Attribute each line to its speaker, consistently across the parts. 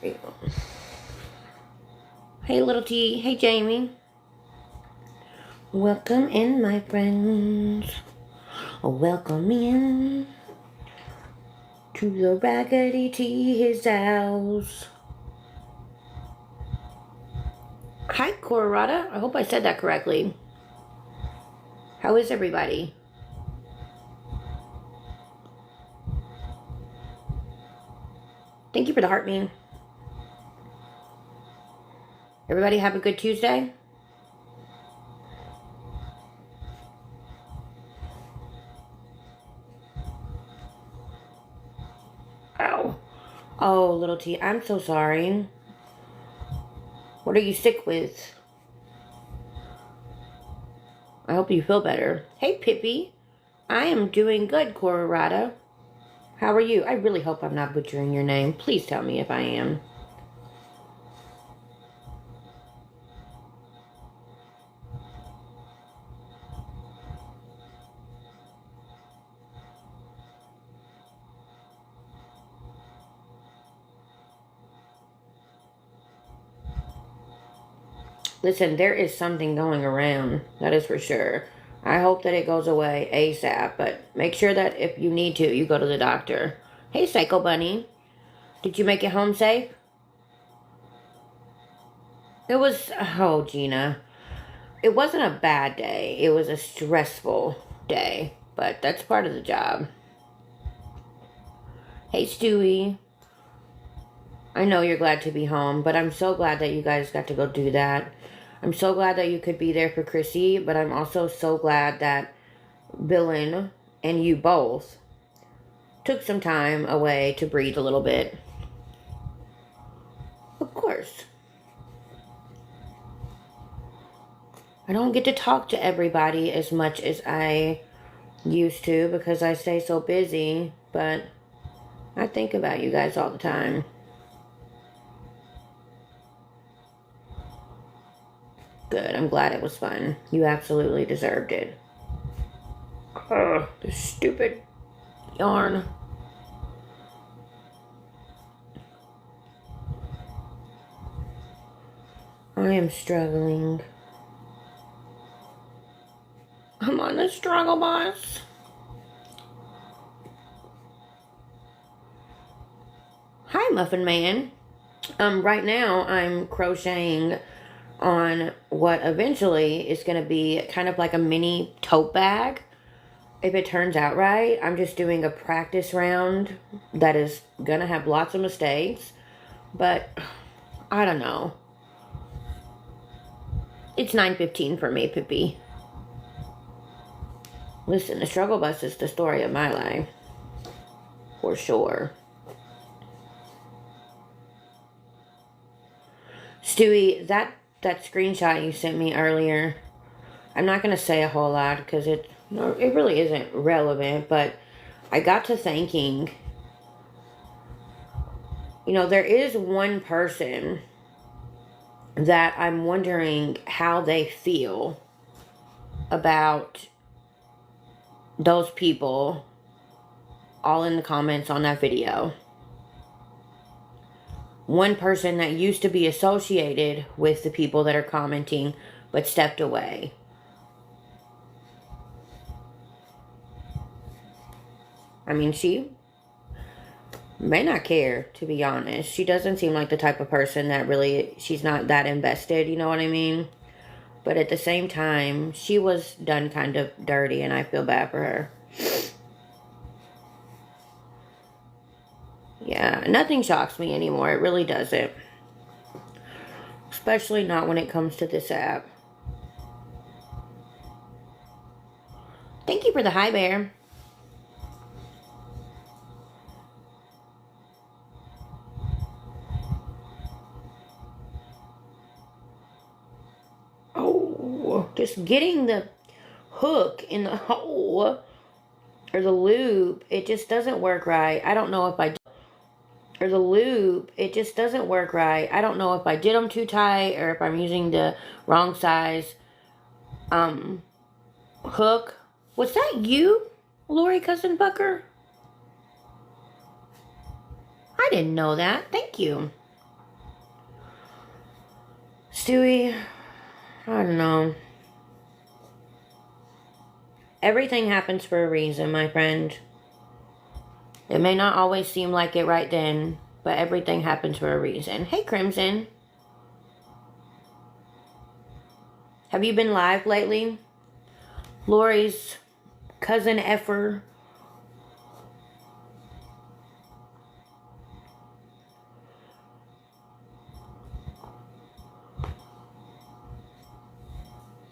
Speaker 1: There you go. Hey, little T. Hey, Jamie. Welcome in, my friends. Welcome in to the Raggedy Tea, his house. Hi, Colorado. I hope I said that correctly. How is everybody? Thank you for the heart meme. Everybody have a good Tuesday? Ow. Oh, little T, I'm so sorry. What are you sick with? I hope you feel better. Hey, Pippi. I am doing good, Colorado. How are you? I really hope I'm not butchering your name. Please tell me if I am. Listen, there is something going around. That is for sure. I hope that it goes away ASAP, but make sure that if you need to, you go to the doctor. Hey, Psycho Bunny. Did you make it home safe? It was, oh, Gina. It wasn't a bad day. It was a stressful day, but that's part of the job. Hey, Stewie. I know you're glad to be home, but I'm so glad that you guys got to go do that. I'm so glad that you could be there for Chrissy, but I'm also so glad that Billin and you both took some time away to breathe a little bit. Of course. I don't get to talk to everybody as much as I used to because I stay so busy, but I think about you guys all the time. Good, I'm glad it was fun. You absolutely deserved it. Ugh, this stupid yarn. I am struggling. I'm on the struggle bus. Hi, Muffin Man. Right now I'm crocheting on what eventually is going to be kind of like a mini tote bag. If it turns out right, I'm just doing a practice round that is going to have lots of mistakes. But I don't know. It's 9:15 for me, Pippi. Listen, the struggle bus is the story of my life. For sure. Stewie, that screenshot you sent me earlier, I'm not going to say a whole lot because it really isn't relevant, but I got to thinking, you know, there is one person that I'm wondering how they feel about those people all in the comments on that video. One person that used to be associated with the people that are commenting but stepped away. I mean, she may not care, to be honest. She doesn't seem like the type of person that really, she's not that invested, you know what I mean? But at the same time, she was done kind of dirty and I feel bad for her. Yeah, nothing shocks me anymore. It really doesn't. Especially not when it comes to this app. Thank you for the hi, bear. Oh, just getting the hook in the hole or the loop, it just doesn't work right. I don't know if I... Or the loop, it just doesn't work right. I don't know if I did them too tight or if I'm using the wrong size hook. Was that you, Lori Cousin Bucker? I didn't know that. Thank you. Stewie, I don't know. Everything happens for a reason, my friend. It may not always seem like it right then, but everything happens for a reason. Hey, Crimson. Have you been live lately? Lori's cousin Effer.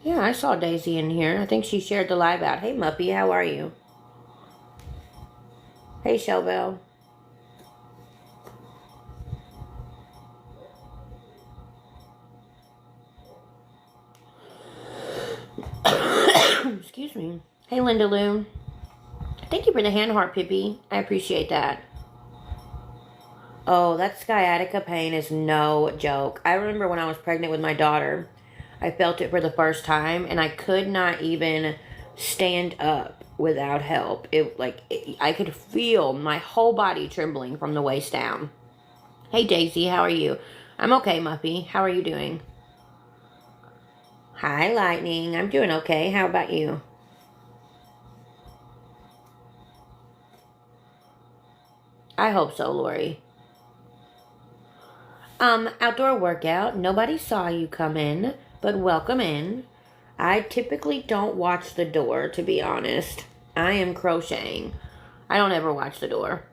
Speaker 1: Yeah, I saw Daisy in here. I think she shared the live out. Hey, Muppy, how are you? Hey, Shelbell. Excuse me. Hey, Linda Lou. Thank you for the hand heart, Pippi. I appreciate that. Oh, that sciatica pain is no joke. I remember when I was pregnant with my daughter, I felt it for the first time, and I could not even stand up without help. I could feel my whole body trembling from the waist down. Hey, Daisy, how are you? I'm okay, Muffy. How are you doing? Hi, Lightning. I'm doing okay. How about you? I hope so, Lori. Outdoor workout. Nobody saw you come in, but welcome in. I typically don't watch the door, to be honest. I am crocheting. I don't ever watch the door.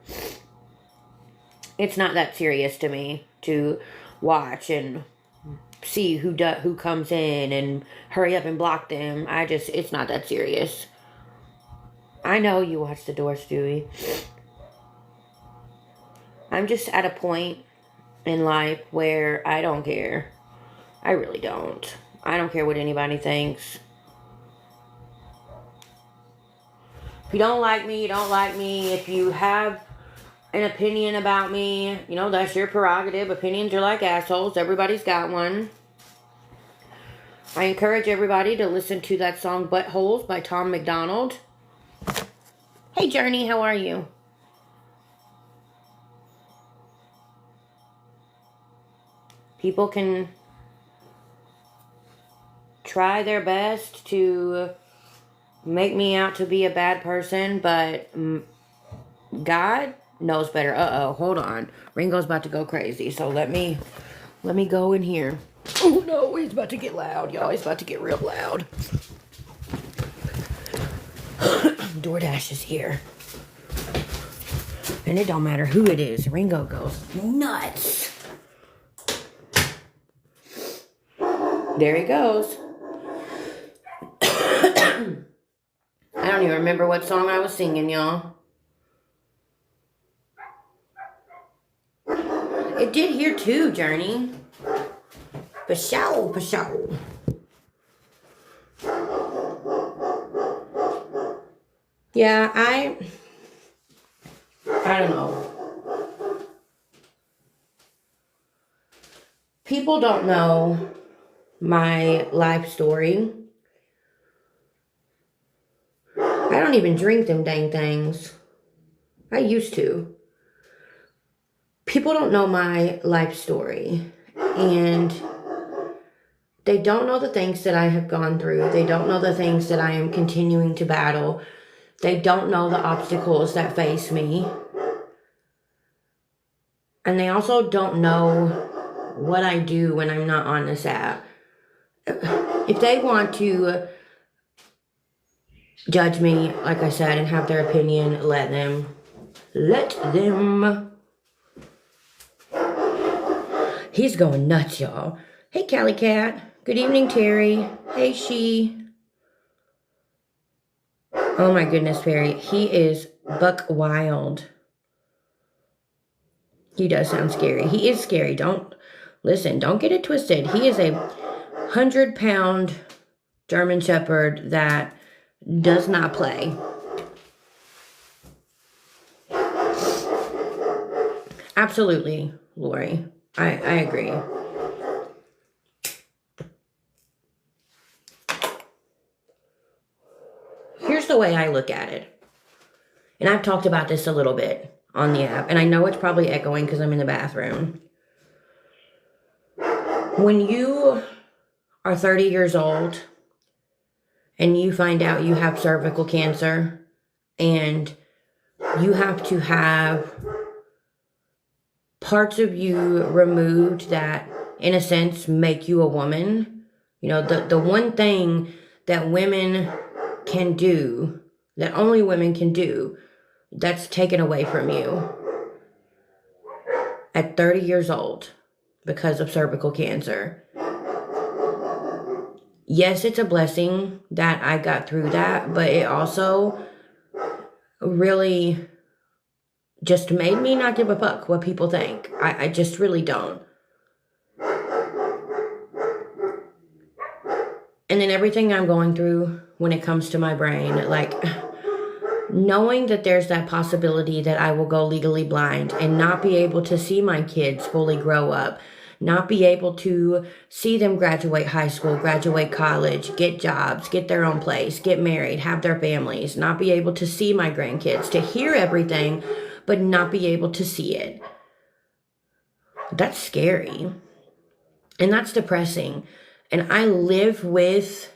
Speaker 1: It's not that serious to me to watch and see who comes in and hurry up and block them. It's not that serious. I know you watch the door, Stewie. I'm just at a point in life where I don't care. I really don't. I don't care what anybody thinks. If you don't like me, you don't like me. If you have an opinion about me, that's your prerogative. Opinions are like assholes. Everybody's got one. I encourage everybody to listen to that song Buttholes by Tom McDonald. Hey, Journey, how are you? People can try their best to make me out to be a bad person, but God knows better. Uh-oh, hold on. Ringo's about to go crazy, so let me go in here. Oh no, he's about to get loud, y'all. He's about to get real loud. DoorDash is here. And it don't matter who it is. Ringo goes nuts. There he goes. I don't even remember what song I was singing, y'all. It did here too, Journey. Pashow, pashow. Yeah, I don't know. People don't know my life story. I don't even drink them dang things. I used to. People don't know my life story. And they don't know the things that I have gone through. They don't know the things that I am continuing to battle. They don't know the obstacles that face me. And they also don't know what I do when I'm not on this app. If they want to judge me, like I said, and have their opinion, let them. Let them. He's going nuts, y'all. Hey, Callie Cat. Good evening, Terry. Hey, she. Oh, my goodness, Perry. He is buck wild. He does sound scary. He is scary. Don't get it twisted. He is a 100-pound German Shepherd that does not play. Absolutely, Lori. I agree. Here's the way I look at it. And I've talked about this a little bit on the app. And I know it's probably echoing because I'm in the bathroom. When you are 30 years old and you find out you have cervical cancer and you have to have parts of you removed that, in a sense, make you a woman, you know, the one thing that women can do, that only women can do, that's taken away from you at 30 years old because of cervical cancer. Yes, it's a blessing that I got through that, but it also really just made me not give a fuck what people think. I just really don't. And then everything I'm going through when it comes to my brain, like knowing that there's that possibility that I will go legally blind and not be able to see my kids fully grow up, not be able to see them graduate high school, graduate college, get jobs, get their own place, get married, have their families, not be able to see my grandkids, to hear everything, but not be able to see it. That's scary. And that's depressing. And I live with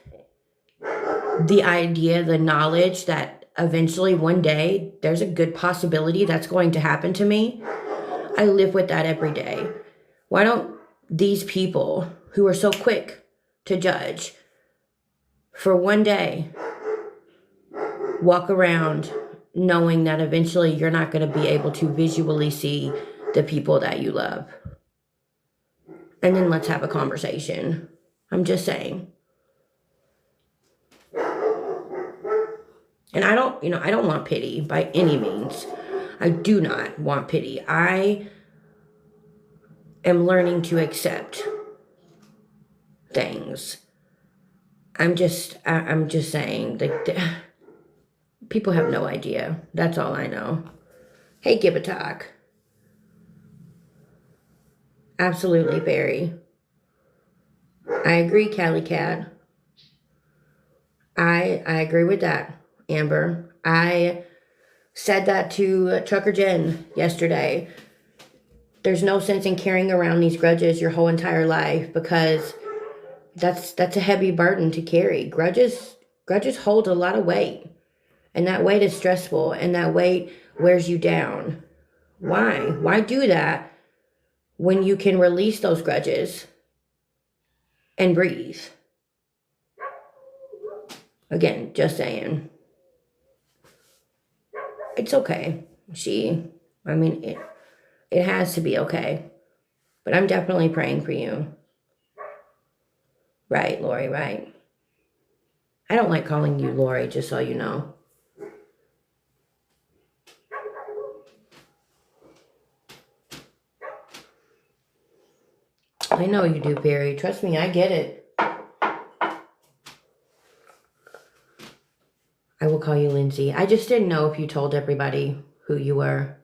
Speaker 1: the idea, the knowledge that eventually one day there's a good possibility that's going to happen to me. I live with that every day. Why don't these people who are so quick to judge for one day walk around knowing that eventually you're not going to be able to visually see the people that you love? And then let's have a conversation. I'm just saying. And I don't want pity by any means. I do not want pity. I am learning to accept things. I'm just saying, like, people have no idea. That's all I know. Hey, give a talk. Absolutely, Barry. I agree, Cali Cat. I agree with that, Amber. I said that to Trucker Jen yesterday. There's no sense in carrying around these grudges your whole entire life, because that's a heavy burden to carry. Grudges hold a lot of weight, and that weight is stressful, and that weight wears you down. Why do that when you can release those grudges and breathe? Again, just saying. It's okay. It has to be okay. But I'm definitely praying for you. Right, Lori, right. I don't like calling you Lori, just so you know. I know you do, Barry. Trust me, I get it. I will call you Lindsay. I just didn't know if you told everybody who you were.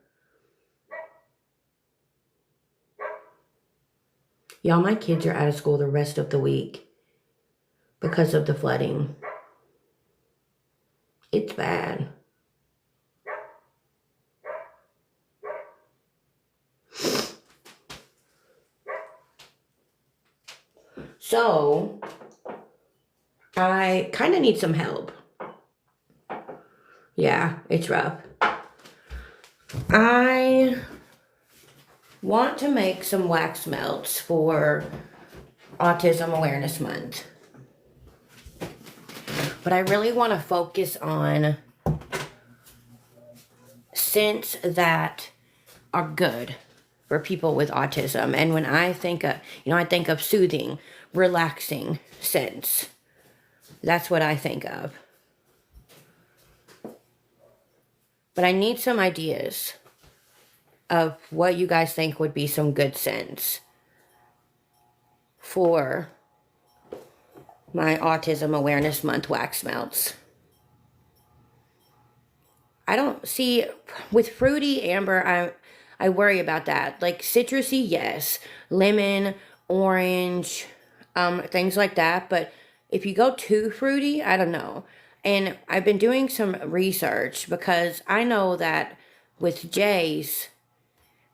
Speaker 1: Y'all, my kids are out of school the rest of the week because of the flooding. It's bad. So, I kind of need some help. Yeah, it's rough. I want to make some wax melts for Autism Awareness Month. But I really want to focus on scents that are good for people with autism. And when I think of soothing, relaxing scents. That's what I think of. But I need some ideas of what you guys think would be some good scents for my Autism Awareness Month wax melts. I don't see, with fruity, Amber, I worry about that. Like citrusy, yes. Lemon, orange, things like that. But if you go too fruity, I don't know. And I've been doing some research because I know that with Jay's,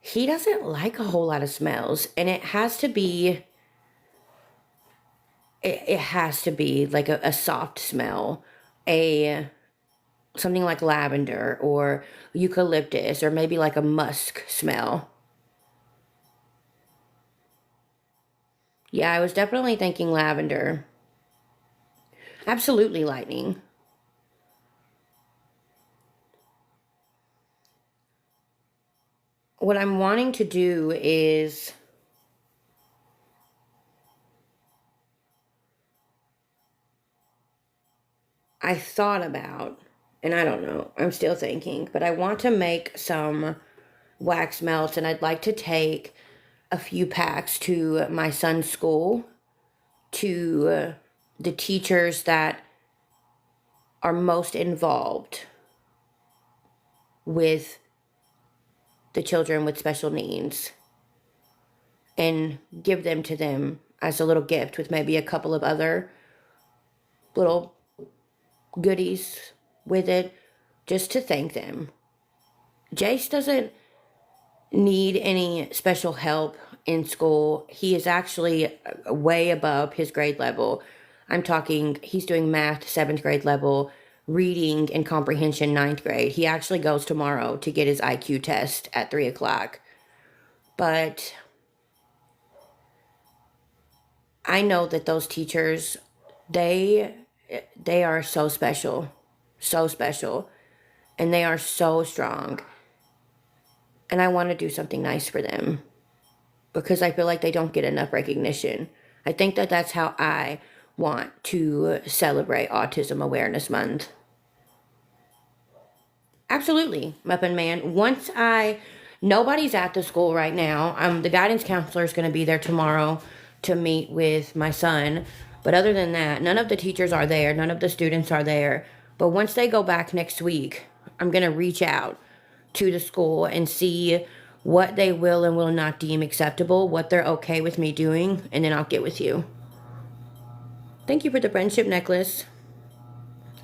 Speaker 1: he doesn't like a whole lot of smells. And it has to be it has to be like a soft smell, a something like lavender or eucalyptus, or maybe like a musk smell. Yeah, I was definitely thinking lavender. Absolutely lightning. What I'm wanting to do is I thought about, and I don't know, I'm still thinking, but I want to make some wax melts, and I'd like to take a few packs to my son's school, to the teachers that are most involved with the children with special needs, and give them to them as a little gift with maybe a couple of other little goodies with it, just to thank them. Jace doesn't need any special help in school. He is actually way above his grade level. I'm talking, he's doing math 7th grade level, reading and comprehension 9th grade. He actually goes tomorrow to get his IQ test at 3 o'clock. But I know that those teachers, they are so special, so special, and they are so strong. And I want to do something nice for them because I feel like they don't get enough recognition. I think that that's how I want to celebrate Autism Awareness Month. Absolutely, Muffin Man. Nobody's at the school right now. The guidance counselor is going to be there tomorrow to meet with my son. But other than that, none of the teachers are there. None of the students are there. But once they go back next week, I'm going to reach out to the school and see what they will and will not deem acceptable, what they're okay with me doing, and then I'll get with you. Thank you for the friendship necklace.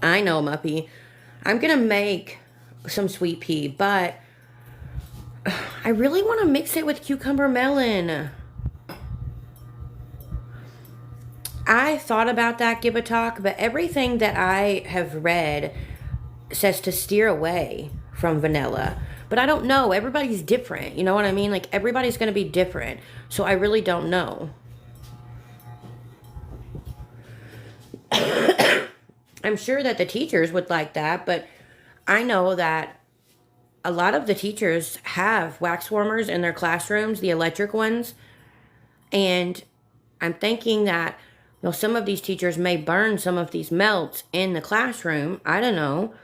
Speaker 1: I know, Muppy. I'm going to make some sweet pea, but I really want to mix it with cucumber melon. I thought about that, give a talk, but everything that I have read says to steer away from vanilla. But I don't know. Everybody's different. You know what I mean? Like, everybody's going to be different. So I really don't know. I'm sure that the teachers would like that, but I know that a lot of the teachers have wax warmers in their classrooms, the electric ones. And I'm thinking that, some of these teachers may burn some of these melts in the classroom. I don't know.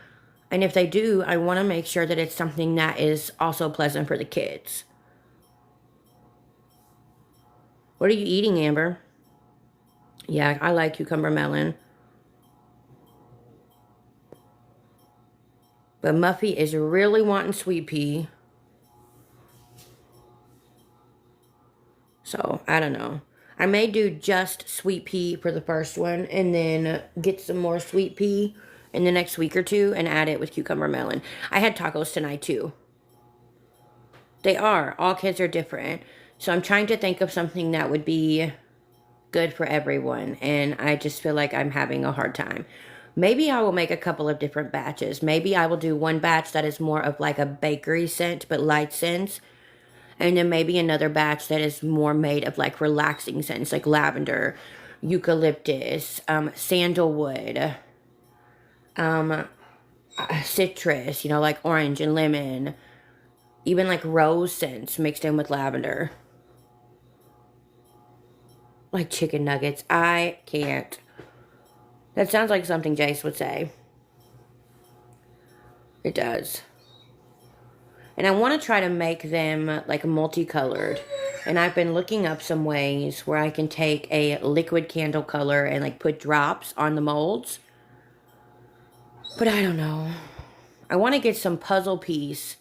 Speaker 1: And if they do, I want to make sure that it's something that is also pleasant for the kids. What are you eating, Amber? Yeah, I like cucumber melon. But Muffy is really wanting sweet pea. So, I don't know. I may do just sweet pea for the first one and then get some more sweet pea in the next week or two and add it with cucumber melon. I had tacos tonight too. They are. All kids are different. So I'm trying to think of something that would be good for everyone. And I just feel like I'm having a hard time. Maybe I will make a couple of different batches. Maybe I will do one batch that is more of like a bakery scent, but light scents. And then maybe another batch that is more made of like relaxing scents, like lavender, eucalyptus, sandalwood, citrus, like orange and lemon, even like rose scents mixed in with lavender. Like chicken nuggets. I can't. That sounds like something Jace would say. It does. And I want to try to make them like multicolored. And I've been looking up some ways where I can take a liquid candle color and like put drops on the molds. But I don't know. I want to get some puzzle piece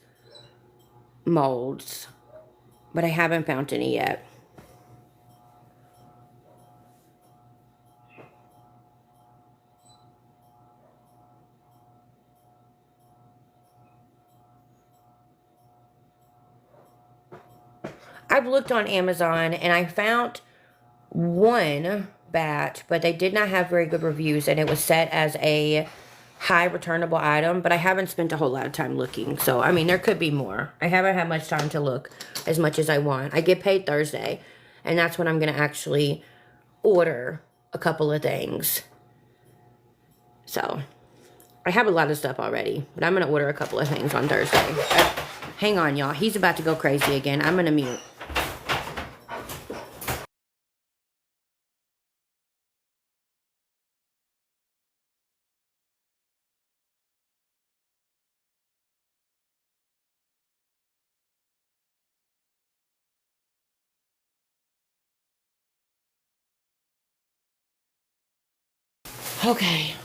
Speaker 1: molds. But I haven't found any yet. I've looked on Amazon and I found one batch, but they did not have very good reviews, and it was set as a high returnable item, but I haven't spent a whole lot of time looking. So, I mean, there could be more. I haven't had much time to look as much as I want. I get paid Thursday, and that's when I'm going to actually order a couple of things. So, I have a lot of stuff already, but I'm going to order a couple of things on Thursday. Hang on, y'all. He's about to go crazy again. I'm going to mute. Okay.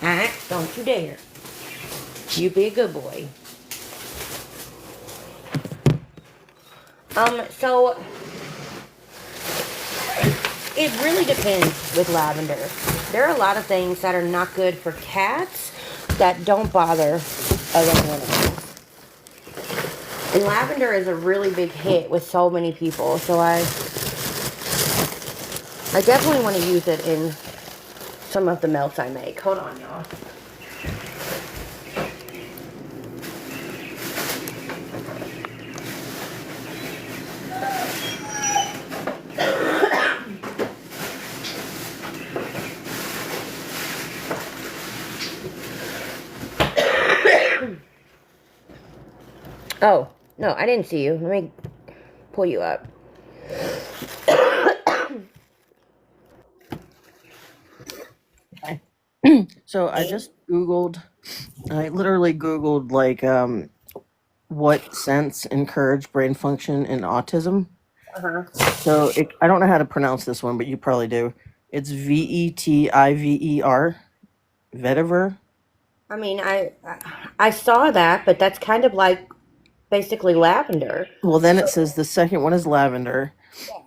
Speaker 1: Alright, don't you dare. You be a good boy. So it really depends with lavender. There are a lot of things that are not good for cats that don't bother other animals. And lavender is a really big hit with so many people, so I definitely want to use it in some of the melts I make. Hold on, y'all. Oh, no, I didn't see you. Let me pull you up.
Speaker 2: So I just Googled, I literally Googled like what scents encourage brain function in autism. So I don't know how to pronounce this one, but you probably do. It's VETIVER, vetiver.
Speaker 1: I mean, I saw that, but that's kind of like basically lavender.
Speaker 2: Well, then it says the second one is lavender,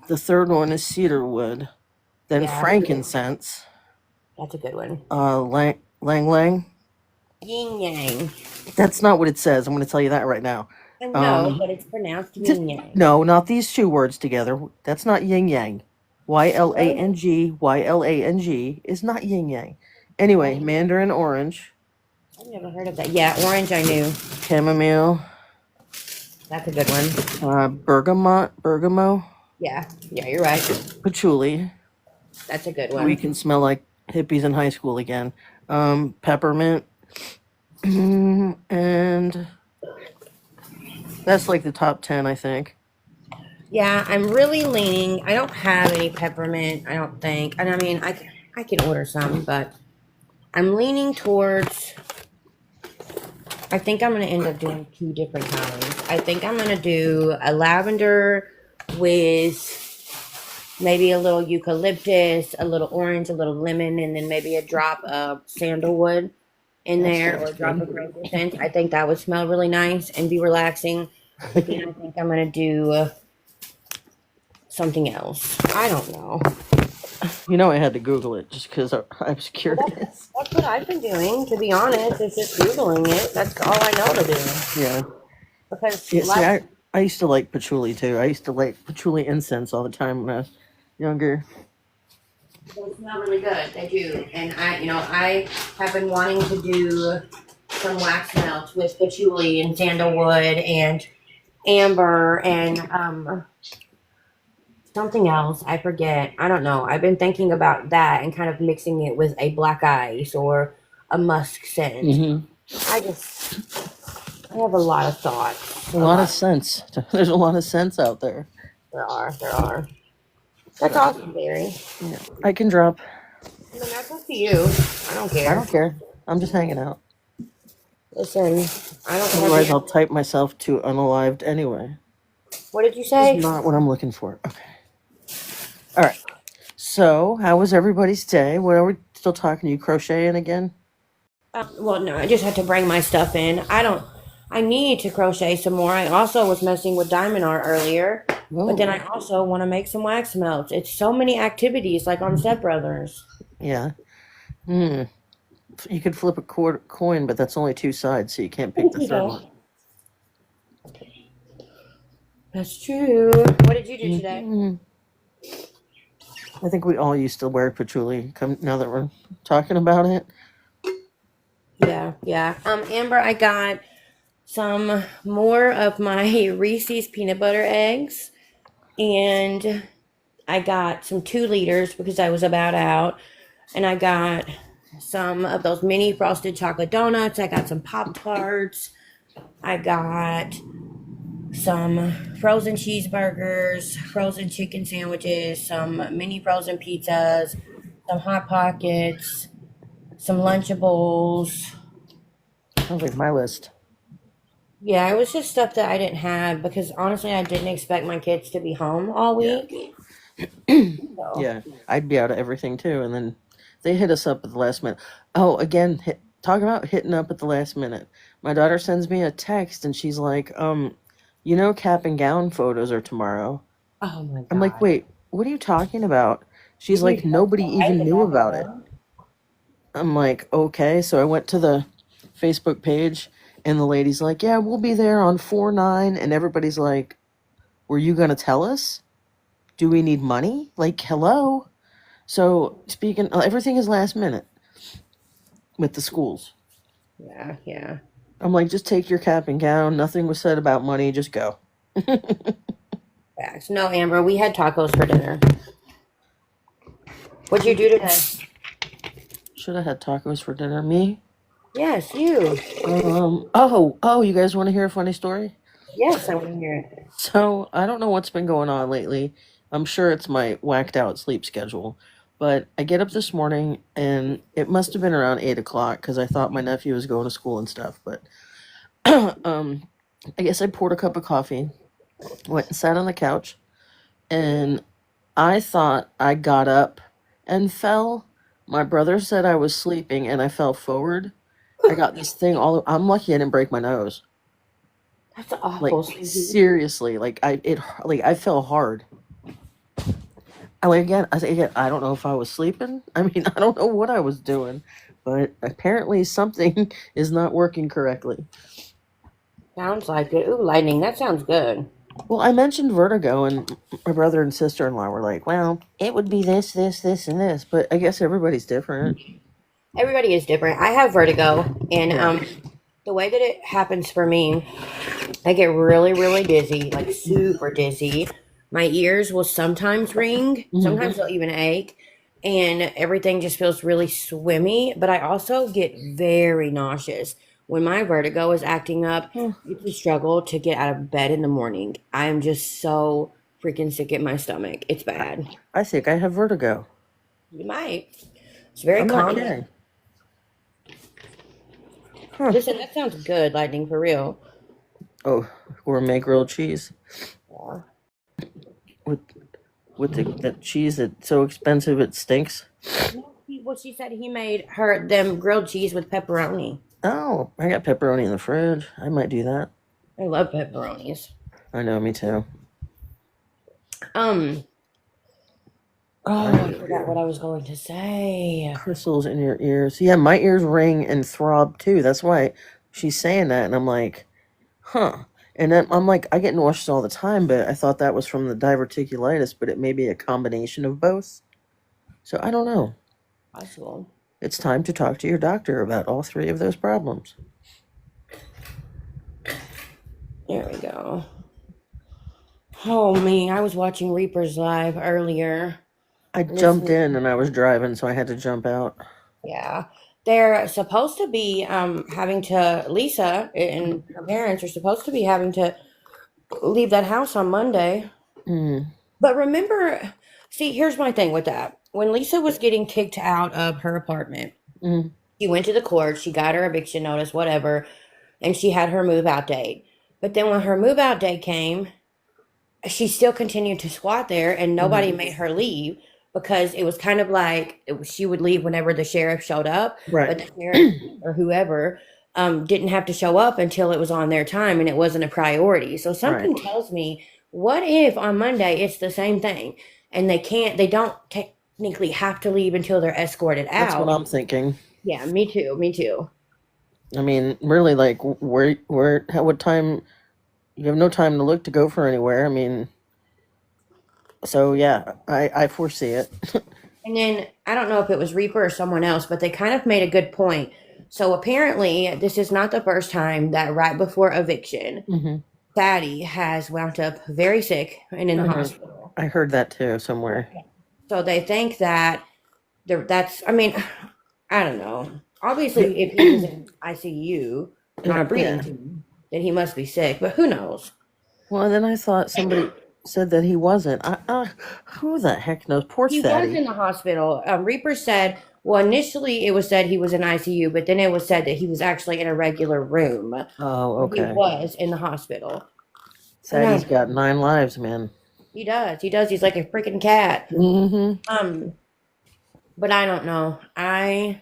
Speaker 2: the third one is cedarwood, then
Speaker 1: Yeah,
Speaker 2: frankincense,
Speaker 1: that's a good one.
Speaker 2: lang lang.
Speaker 1: Yin yang.
Speaker 2: That's not what it says. I'm going to tell you that right now.
Speaker 1: I know, but it's pronounced yin yang.
Speaker 2: No, not these two words together. That's not yin yang. YLANG is not yin yang. Anyway, mandarin orange,
Speaker 1: I've never heard of that. Yeah, orange I knew.
Speaker 2: chamomile,
Speaker 1: That's a good one.
Speaker 2: bergamot,
Speaker 1: Yeah, you're right.
Speaker 2: patchouli.
Speaker 1: That's a good
Speaker 2: We
Speaker 1: one.
Speaker 2: can smell like hippies in high school again. Peppermint, and that's like the top 10, I think.
Speaker 1: Yeah, I'm really leaning. I don't have any peppermint, I don't think. And I mean, I can order some, but I'm leaning towards. I think I'm going to end up doing two different kinds. I think I'm going to do a lavender with maybe a little eucalyptus, a little orange, a little lemon, and then maybe a drop of sandalwood in there or a drop of frankincense. I think that would smell really nice and be relaxing. But then I think I'm going to do something else. I don't know.
Speaker 2: You know, I had to Google it just because I was curious.
Speaker 1: That's what I've been doing, to be honest. It's just Googling it. That's all I know to do.
Speaker 2: Yeah.
Speaker 1: Because
Speaker 2: Yeah, see, I used to like patchouli too. I used to like patchouli incense all the time when I was younger.
Speaker 1: they smell really good. They do. And I have been wanting to do some wax melts with patchouli and sandalwood and amber and something else. I forget. I don't know. I've been thinking about that and kind of mixing it with a black ice or a musk scent.
Speaker 2: Mm-hmm.
Speaker 1: I have a lot of thoughts.
Speaker 2: A lot of sense. There's a lot of sense out there.
Speaker 1: There are. That's awesome, Barry.
Speaker 2: Yeah. I can drop.
Speaker 1: I mean, that's up to you. I don't care.
Speaker 2: I don't care. I'm just hanging out.
Speaker 1: Listen, I don't.
Speaker 2: Otherwise, I'll type myself to unalived anyway.
Speaker 1: What did you say?
Speaker 2: That's not what I'm looking for. Okay. All right. So, how was everybody's day? What are we still talking to you? Crocheting again?
Speaker 1: Well, no, I just had to bring my stuff in. I need to crochet some more. I also was messing with diamond art earlier, but then I also want to make some wax melts. It's so many activities, like on Step Brothers.
Speaker 2: Yeah. You could flip a coin, but that's only two sides, so you can't pick the third one.
Speaker 1: That's true. What did you do today?
Speaker 2: I think we all used to wear patchouli. Now that we're talking about it.
Speaker 1: Yeah, yeah. Amber, I got some more of my Reese's peanut butter eggs, and I got some 2 liters because I was about out, and I got some of those mini frosted chocolate donuts. I got some Pop Tarts. I got some frozen cheeseburgers, frozen chicken sandwiches, some mini frozen pizzas, some Hot Pockets, some Lunchables.
Speaker 2: Sounds like my list.
Speaker 1: Yeah, it was just stuff that I didn't have because honestly, I didn't expect my kids to be home all
Speaker 2: Yeah.
Speaker 1: week. So,
Speaker 2: Yeah, I'd be out of everything too, and then they hit us up at the last minute. Oh, again, talk about hitting up at the last minute. My daughter sends me a text, and she's like, cap and gown photos are tomorrow.
Speaker 1: oh my
Speaker 2: I'm like,
Speaker 1: God.
Speaker 2: wait, what are you talking about?
Speaker 1: You
Speaker 2: She's
Speaker 1: need
Speaker 2: like,
Speaker 1: to
Speaker 2: nobody even
Speaker 1: to
Speaker 2: knew
Speaker 1: back
Speaker 2: about it.
Speaker 1: around.
Speaker 2: I'm like, okay. So I went to the Facebook page, and the lady's like, yeah, we'll be there on 4/9, and everybody's like, were you gonna tell us? Do we need money? Like, hello. So speaking, everything is last minute with the schools.
Speaker 1: Yeah, yeah.
Speaker 2: I'm like, just take your cap and gown. Nothing was said about money. Just go.
Speaker 1: Facts. No, Amber, we had tacos for dinner. What'd you do today?
Speaker 2: Should have had tacos for dinner. Me?
Speaker 1: Yes, you.
Speaker 2: Oh, you guys want to hear a funny story?
Speaker 1: Yes, I want to hear it.
Speaker 2: So I don't know what's been going on lately. I'm sure it's my whacked out sleep schedule. But I get up this morning and it must have been around 8 o'clock because I thought my nephew was going to school and stuff. But um, I guess I poured a cup of coffee, went and sat on the couch, and I thought I got up and fell. My brother said I was sleeping and I fell forward. I got this thing all. I'm lucky I didn't break my nose.
Speaker 1: That's
Speaker 2: Like
Speaker 1: awful, Susie.
Speaker 2: seriously, I fell hard. I don't know if I was sleeping. I mean, I don't know what I was doing, but apparently something is not working correctly.
Speaker 1: Sounds like it. Ooh, lightning. That sounds good.
Speaker 2: Well, I mentioned vertigo, and my brother and sister in law were like, well, it would be this, this, this, and this, but I guess everybody's different.
Speaker 1: Everybody is different. I have vertigo, and
Speaker 2: Yeah.
Speaker 1: the way that it happens for me, I get really, really dizzy, like super dizzy. My ears will sometimes ring,
Speaker 2: Hmm.
Speaker 1: sometimes they'll even ache, and everything just feels really swimmy. But I also get very nauseous. When my vertigo is acting up, it's a struggle to get out of bed in the morning. I am just so freaking sick in my stomach. It's bad.
Speaker 2: I think I have vertigo.
Speaker 1: You might. It's very
Speaker 2: I'm not
Speaker 1: common.
Speaker 2: kidding. Huh.
Speaker 1: Listen, that sounds good, Lightning, for real.
Speaker 2: Oh, gourmet grilled cheese
Speaker 1: Yeah.
Speaker 2: with that cheese that's so expensive it stinks.
Speaker 1: No, well, she said he made her them grilled cheese with pepperoni.
Speaker 2: Oh, I got pepperoni in the fridge. I might do that.
Speaker 1: I love pepperonis.
Speaker 2: I know, me too.
Speaker 1: Um. Oh, I
Speaker 2: I,
Speaker 1: forgot what I was going to say.
Speaker 2: crystals in your ears. Yeah, my ears ring and throb too. That's why she's saying that, and I'm like, huh. And then I'm like, I get nauseous all the time, but I thought that was from the diverticulitis, but it may be a combination of both. So I don't know.
Speaker 1: Possible.
Speaker 2: It's time to talk to your doctor about all three of those problems.
Speaker 1: There we go. Oh me, I was watching Reapers live earlier.
Speaker 2: I jumped
Speaker 1: Listening.
Speaker 2: in and I was driving, so I had to jump out.
Speaker 1: Yeah, they're supposed to be having to. Lisa and her parents are supposed to be having to leave that house on Monday.
Speaker 2: Mm,
Speaker 1: But remember, see, here's my thing with that. When Lisa was getting kicked out of her apartment,
Speaker 2: mm,
Speaker 1: she went to the court, she got her eviction notice, whatever, and she had her move out date. But then when her move out date came, she still continued to squat there and nobody
Speaker 2: mm.
Speaker 1: made her leave because it was kind of like she would leave whenever the sheriff showed up,
Speaker 2: Right.
Speaker 1: but the sheriff or whoever didn't have to show up until it was on their time and it wasn't a priority. So
Speaker 2: Right.
Speaker 1: something tells me, what if on Monday it's the same thing and they don't technically have to leave until they're escorted
Speaker 2: That's what
Speaker 1: out?
Speaker 2: I'm thinking.
Speaker 1: Yeah, me too, me too.
Speaker 2: I mean, really, like, what time? You have no time to look to go for anywhere. I mean, So yeah, I foresee it.
Speaker 1: And then I don't know if it was Reaper or someone else, but they kind of made a good point. So apparently, this is not the first time that right before eviction,
Speaker 2: Hmm.
Speaker 1: Thaddy has wound up very sick and in the
Speaker 2: I heard,
Speaker 1: hospital.
Speaker 2: I heard that too somewhere.
Speaker 1: So they think that that's, I mean, I don't know.
Speaker 2: Yeah,
Speaker 1: Obviously, if he was in ICU and on a breathing
Speaker 2: yeah.
Speaker 1: tube, then he must be sick, but who knows?
Speaker 2: Well, then I thought somebody said that he wasn't. Who the heck knows? Poor
Speaker 1: He was
Speaker 2: Fatty.
Speaker 1: in the hospital. Reaper said, well, initially it was said he was in ICU, but then it was said that he was actually in a regular room.
Speaker 2: Oh,
Speaker 1: He
Speaker 2: okay.
Speaker 1: was in the hospital. And
Speaker 2: Fatty's got 9 lives, man.
Speaker 1: he does. He does. He's like a freaking cat.
Speaker 2: Hmm.
Speaker 1: Um, but I don't know.
Speaker 2: I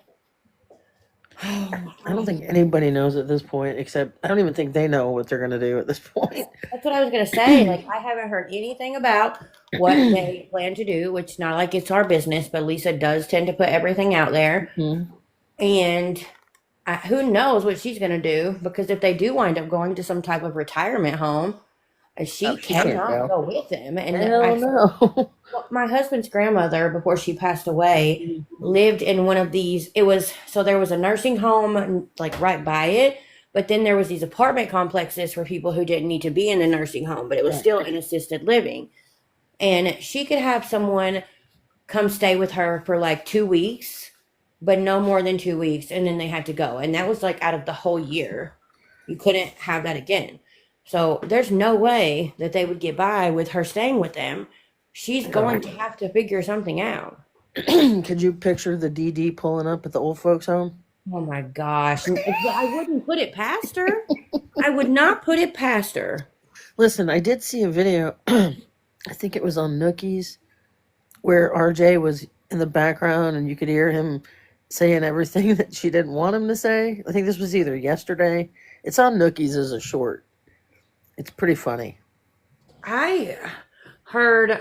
Speaker 2: don't think anybody knows at this point, except I don't even think they know what they're going to do at this point.
Speaker 1: That's what I was gonna say. Like I haven't heard anything about what they plan to do, which not like it's our business, but Lisa does tend to put everything out there.
Speaker 2: Mhm.
Speaker 1: And who knows what she's gonna do? Because if they do wind up going to some type of retirement home,
Speaker 2: Oh,
Speaker 1: she
Speaker 2: she can't
Speaker 1: cannot
Speaker 2: go.
Speaker 1: go with them. And
Speaker 2: Hell no.
Speaker 1: well, my husband's grandmother, before she passed away, lived in one of these. It was so there was a nursing home like right by it, but then there was these apartment complexes for people who didn't need to be in the nursing home, but it was
Speaker 2: Right.
Speaker 1: still an assisted living. And she could have someone come stay with her for like 2 weeks, but no more than 2 weeks, and then they had to go. And that was like out of the whole year. You couldn't have that again. So there's no way that they would get by with her staying with them. She's going
Speaker 2: Right.
Speaker 1: to have to figure something out.
Speaker 2: Could you picture the DD pulling up at the old folks' home?
Speaker 1: Oh my gosh. I wouldn't put it past her. I would not put it past her.
Speaker 2: Listen, I did see a video. I think it was on Nookies where RJ was in the background and you could hear him saying everything that she didn't want him to say. I think this was either yesterday. It's on Nookies as a short. It's pretty funny.
Speaker 1: I heard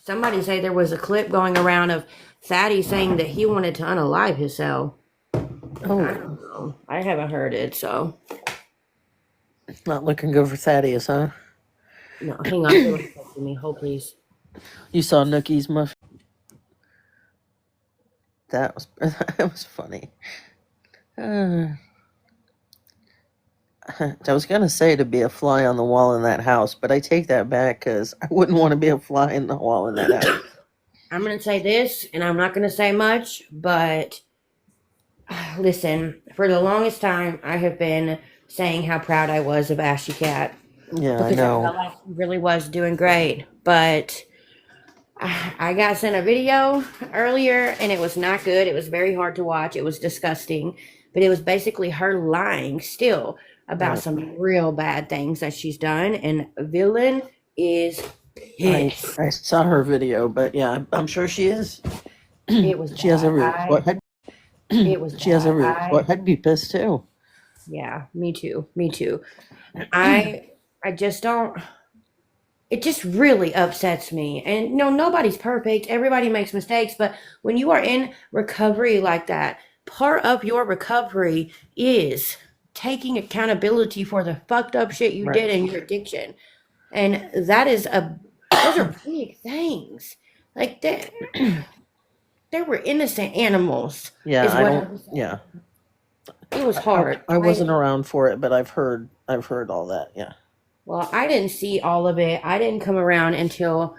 Speaker 1: somebody say there was a clip going around of Thaddy saying that he wanted to unalive himself. I
Speaker 2: Oh,
Speaker 1: don't know. I haven't heard it, so
Speaker 2: not looking good for Thaddeus, huh?
Speaker 1: no, hang on. Someone's texting me. Hold please.
Speaker 2: You saw Nookie's muff. That was that was funny. Uh, I was gonna say to be a fly on the wall in that house, but I take that back because I wouldn't want to be a fly in the wall in that house.
Speaker 1: I'm gonna say this, and I'm not gonna say much, but listen, for the longest time, I have been saying how proud I was of Ashy Cat
Speaker 2: Yeah, I
Speaker 1: because I felt
Speaker 2: know.
Speaker 1: like he really was doing great. But I got sent a video earlier, and it was not good. It was very hard to watch. It was disgusting, but it was basically her lying still about
Speaker 2: Right.
Speaker 1: some real bad things that she's done, and Villain is pissed.
Speaker 2: I saw her video, but yeah, I'm sure she is.
Speaker 1: It was
Speaker 2: She has
Speaker 1: bad.
Speaker 2: every what?
Speaker 1: It was
Speaker 2: She has
Speaker 1: bad.
Speaker 2: every what? I'd be pissed too.
Speaker 1: Yeah, me too. Me too. I just don't. It just really upsets me. And no, nobody's perfect. Everybody makes mistakes, but when you are in recovery like that, part of your recovery is taking accountability for the fucked up shit you
Speaker 2: Right.
Speaker 1: did in your addiction. And that is those are big things. Like that they were innocent animals
Speaker 2: Yeah,
Speaker 1: is
Speaker 2: I
Speaker 1: what
Speaker 2: don't. Yeah,
Speaker 1: it was hard.
Speaker 2: I wasn't around for it, but I've heard all that. Yeah.
Speaker 1: Well, I didn't see all of it. I didn't come around until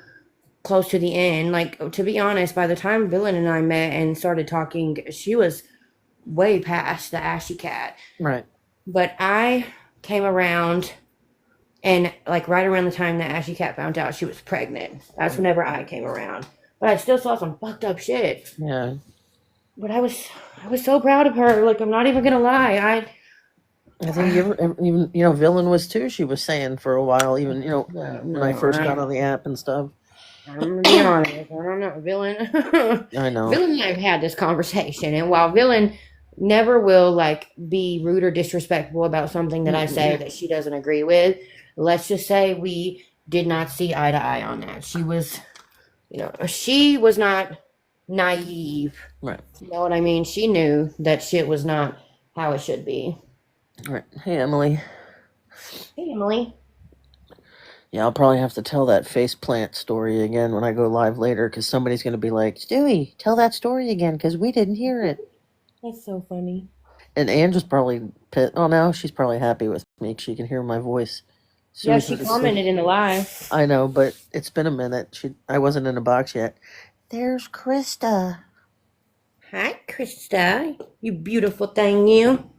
Speaker 1: close to the end. Like, to be honest, by the time Villain and I met and started talking, she was way past the Ashy Cat.
Speaker 2: Right.
Speaker 1: But I came around, and like right around the time that Ashy Cat found out she was pregnant, that's whenever I came around. But I still saw some fucked up shit.
Speaker 2: Yeah.
Speaker 1: But I was so proud of her. Like, I'm not even gonna lie.
Speaker 2: I think even Villain was too. She was saying for a while, even when I first got on the app and stuff.
Speaker 1: I'm gonna be honest. I don't know, Villain.
Speaker 2: I know.
Speaker 1: Villain and I have had this conversation, and while Villain never will like be rude or disrespectful about something that I say that she doesn't agree with, let's just say we did not see eye to eye on that. She was not naive.
Speaker 2: Right.
Speaker 1: You know what I mean? She knew that shit was not how it should be.
Speaker 2: Right. Hey, Emily.
Speaker 1: Hey, Emily.
Speaker 2: Yeah, I'll probably have to tell that faceplant story again when I go live later because somebody's going to be like, Stewie, tell that story again because we didn't hear it.
Speaker 1: That's so funny.
Speaker 2: And Angela's probably oh, now she's probably happy with me. She can hear my voice.
Speaker 1: Yeah,
Speaker 2: Stewie's
Speaker 1: she
Speaker 2: with us. So,
Speaker 1: commented in the live.
Speaker 2: I know, but it's been a minute. I wasn't in a box yet. There's Krista.
Speaker 1: Hi, Krista. You beautiful thing, you.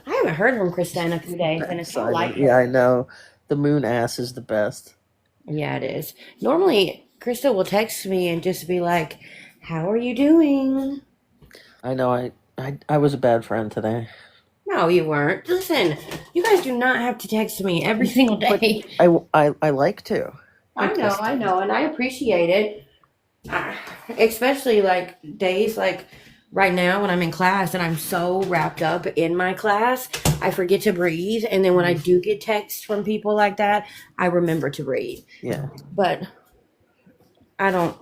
Speaker 1: I haven't heard from Krista in a few days, and it's not like
Speaker 2: Yeah, I
Speaker 1: her.
Speaker 2: know. The moon ass is the best.
Speaker 1: Yeah, it is. Normally, Krista will text me and just be like, "How are you doing?"
Speaker 2: I know. I was a bad friend today.
Speaker 1: No, you weren't. Listen, you guys do not have to text me every single
Speaker 2: But
Speaker 1: day.
Speaker 2: I like to.
Speaker 1: I know, and I appreciate it. Especially like days like right now when I'm in class and I'm so wrapped up in my class, I forget to breathe. And then when I do get texts from people like that, I remember to breathe.
Speaker 2: Yeah.
Speaker 1: But I don't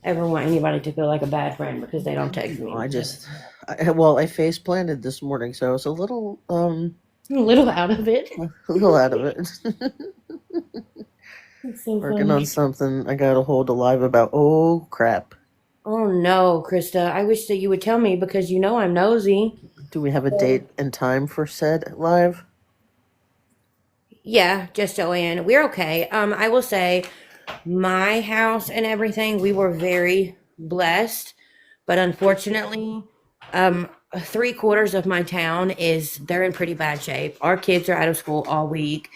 Speaker 1: ever want anybody to feel like a bad friend because they don't text
Speaker 2: No,
Speaker 1: me.
Speaker 2: I face planted this morning, so I was a little
Speaker 1: I'm a little out of it.
Speaker 2: a little out of it.
Speaker 1: It's so
Speaker 2: Working on
Speaker 1: funny.
Speaker 2: something I got to hold alive about. Oh crap!
Speaker 1: Oh no, Krista. I wish that you would tell me because you know I'm nosy.
Speaker 2: Do we have a date and time for said live?
Speaker 1: Yeah, just Joanne. We're okay. I will say my house and everything, we were very blessed, but unfortunately, 3/4 of my town they're in pretty bad shape. Our kids are out of school all week.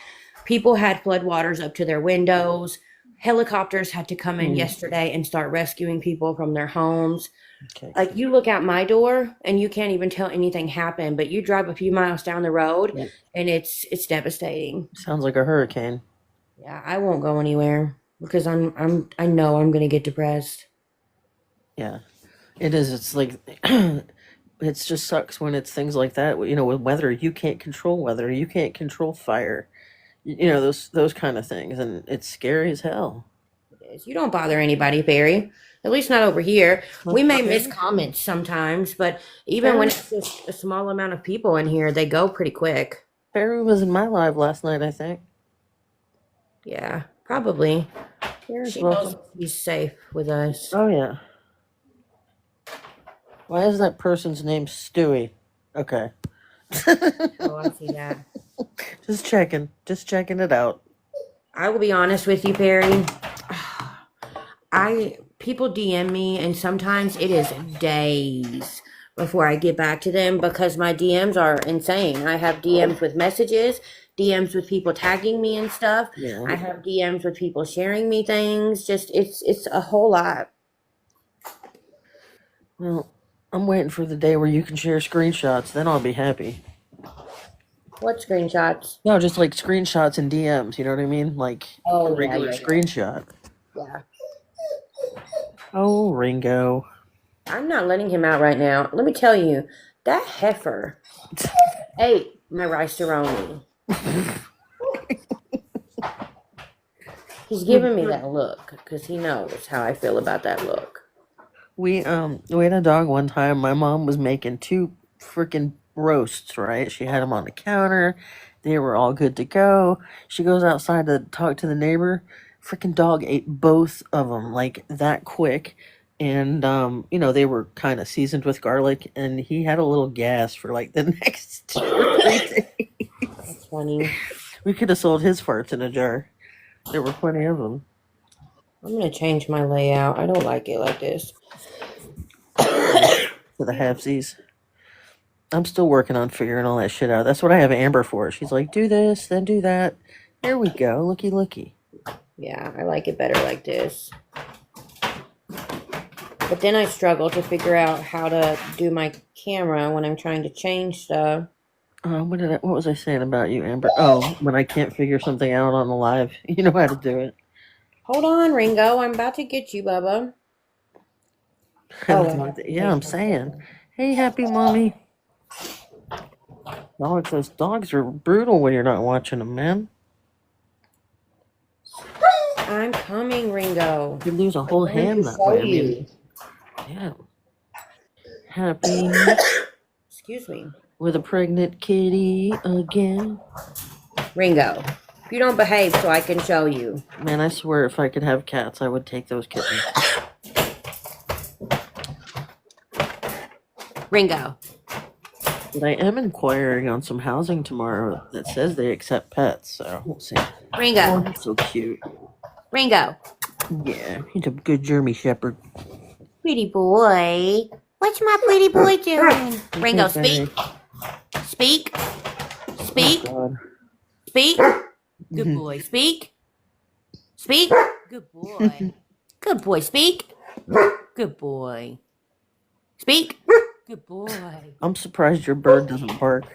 Speaker 1: People had floodwaters up to their windows. Helicopters had to come in yesterday and start rescuing people from their homes.
Speaker 2: Okay.
Speaker 1: Like you look out my door and you can't even tell anything happened, but you drive a few miles down the road
Speaker 2: Yep.
Speaker 1: and it's devastating.
Speaker 2: Sounds like a hurricane.
Speaker 1: Yeah, I won't go anywhere because I know I'm gonna get depressed.
Speaker 2: Yeah, it is. It's like it just sucks when it's things like that. You know, with weather, you can't control weather. You can't control fire. You know those kind of things, and it's scary as hell.
Speaker 1: It is. You don't bother anybody, Barry. At least not over here. We may miss
Speaker 2: Okay.
Speaker 1: comments sometimes, but even when
Speaker 2: Barry,
Speaker 1: it's just a small amount of people in here, they go pretty quick.
Speaker 2: Barry was in my live last night. I think.
Speaker 1: Yeah, probably.
Speaker 2: Barry's
Speaker 1: She knows
Speaker 2: welcome.
Speaker 1: he's safe with us.
Speaker 2: Oh yeah. Why is that person's name Stewie? Okay.
Speaker 1: Oh, I see that.
Speaker 2: Just checking. Just checking it out.
Speaker 1: I will be honest with you, Perry. I people DM me and sometimes it is days before I get back to them because my DMs are insane. I have DMs with messages, DMs with people tagging me and stuff.
Speaker 2: Yeah.
Speaker 1: I have DMs with people sharing me things. Just it's a whole lot.
Speaker 2: Well, I'm waiting for the day where you can share screenshots. Then I'll be happy.
Speaker 1: What screenshots?
Speaker 2: No, just like screenshots and DMs. You know what I mean? Like a
Speaker 1: Oh yeah,
Speaker 2: regular screenshot.
Speaker 1: yeah.
Speaker 2: Oh, Ringo.
Speaker 1: I'm not letting him out right now. Let me tell you, that heifer ate my rice roni. He's giving me that look because he knows how I feel about that look.
Speaker 2: We had a dog one time. My mom was making two freaking roasts, right? She had them on the counter. They were all good to go. She goes outside to talk to the neighbor. Freaking dog ate both of them like that quick. And you know, they were kind of seasoned with garlic and he had a little gas for like the next 2 or 3 days.
Speaker 1: That's funny.
Speaker 2: We could have sold his farts in a jar. There were plenty of them.
Speaker 1: I'm gonna change my layout. I don't like it like this.
Speaker 2: For the halfsies. I'm still working on figuring all that shit out. That's what I have Amber for. She's like, do this, then do that. There we go. Looky, looky.
Speaker 1: Yeah, I like it better like this. But then I struggle to figure out how to do my camera when I'm trying to change stuff.
Speaker 2: What was I saying about you, Amber? Oh, when I can't figure something out on the live, you know how to do it.
Speaker 1: Hold on, Ringo. I'm about to get you, Bubba. Oh, I have to
Speaker 2: Yeah, I'm
Speaker 1: take my
Speaker 2: saying. Hey, happy mommy. Those dogs are brutal when you're not watching them, man.
Speaker 1: I'm coming, Ringo.
Speaker 2: You lose a
Speaker 1: I'm
Speaker 2: whole
Speaker 1: going to
Speaker 2: hand that
Speaker 1: show
Speaker 2: way. I mean,
Speaker 1: you.
Speaker 2: yeah. Happy
Speaker 1: Excuse me.
Speaker 2: with a pregnant kitty again.
Speaker 1: Ringo. You don't behave so I can show you.
Speaker 2: Man, I swear if I could have cats, I would take those kittens.
Speaker 1: Ringo.
Speaker 2: But I am inquiring on some housing tomorrow that says they accept pets, so we'll see.
Speaker 1: Ringo.
Speaker 2: Oh, he's so cute.
Speaker 1: Ringo.
Speaker 2: Yeah, he's a good German Shepherd.
Speaker 1: Pretty boy. What's my pretty boy doing? Ringo, speak. Speak. Speak.
Speaker 2: Oh,
Speaker 1: Speak. Good boy. Speak. Speak. Good boy. Good boy. Speak. Good boy. Speak. Good boy.
Speaker 2: I'm surprised your bird doesn't bark.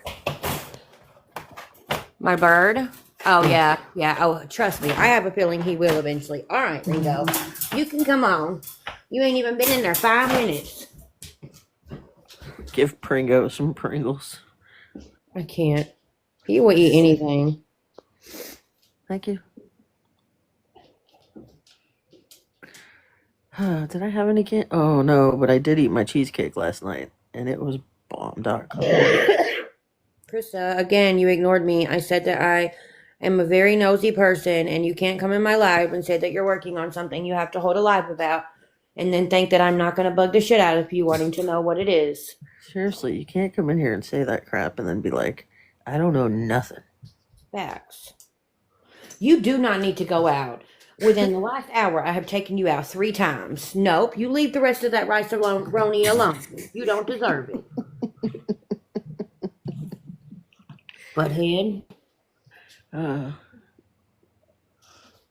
Speaker 1: My bird? Oh, yeah. Yeah. Oh, trust me. I have a feeling he will eventually. All right, Ringo. You can come on. You ain't even been in there 5 minutes.
Speaker 2: Give Pringo some Pringles.
Speaker 1: I can't. He will eat anything.
Speaker 2: Thank you. Did I have any candy? Oh, no, but I did eat my cheesecake last night, and it was bomb.com.
Speaker 1: Krista, again, you ignored me. I said that I am a very nosy person, and you can't come in my live and say that you're working on something you have to hold a live about, and then think that I'm not going to bug the shit out of you wanting to know what it is.
Speaker 2: Seriously, you can't come in here and say that crap and then be like, I don't know nothing.
Speaker 1: Facts. You do not need to go out. Within the last hour, I have taken you out 3 times. Nope, you leave the rest of that rice roni alone. You don't deserve it. Butthead.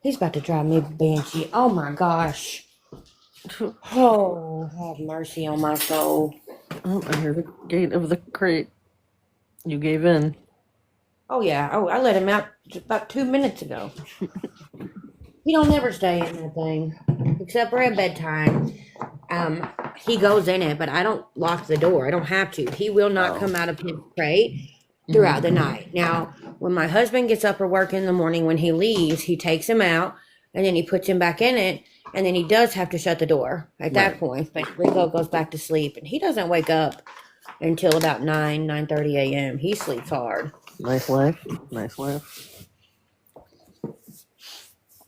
Speaker 1: He's about to drive me banshee. Oh my gosh. Oh, have mercy on my soul.
Speaker 2: Oh, I hear the gate of the crate. You gave in.
Speaker 1: Oh yeah. Oh, I let him out just about 2 minutes ago. He don't never stay in that thing, except for at bedtime. He goes in it, but I don't lock the door. I don't have to. He will not come out of his crate throughout the night. Now, when my husband gets up for work in the morning, when he leaves, he takes him out, and then he puts him back in it, and then he does have to shut the door at that point. But Ringo goes back to sleep, and he doesn't wake up until about 9:30 a.m. He sleeps hard.
Speaker 2: Nice life. Nice life.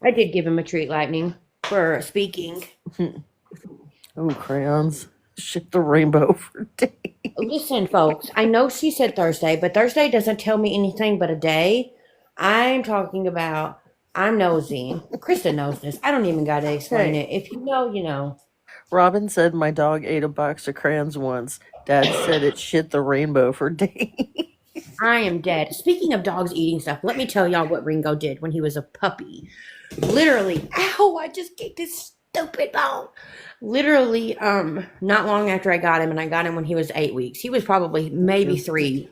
Speaker 1: I did give him a treat, Lightning, for speaking.
Speaker 2: Oh, crayons. Shit the rainbow for days.
Speaker 1: Listen, folks, I know she said Thursday, but Thursday doesn't tell me anything but a day. I'm talking about, I'm nosy. Krista knows this. I don't even got to explain it. If you know, you know.
Speaker 2: Robin said my dog ate a box of crayons once. Dad said it shit the rainbow for days.
Speaker 1: I am dead. Speaking of dogs eating stuff, let me tell y'all what Ringo did when he was a puppy. Literally, ow, I just kicked his stupid bone. Literally, not long after I got him, and I got him when he was 8 weeks. He was probably maybe 3-4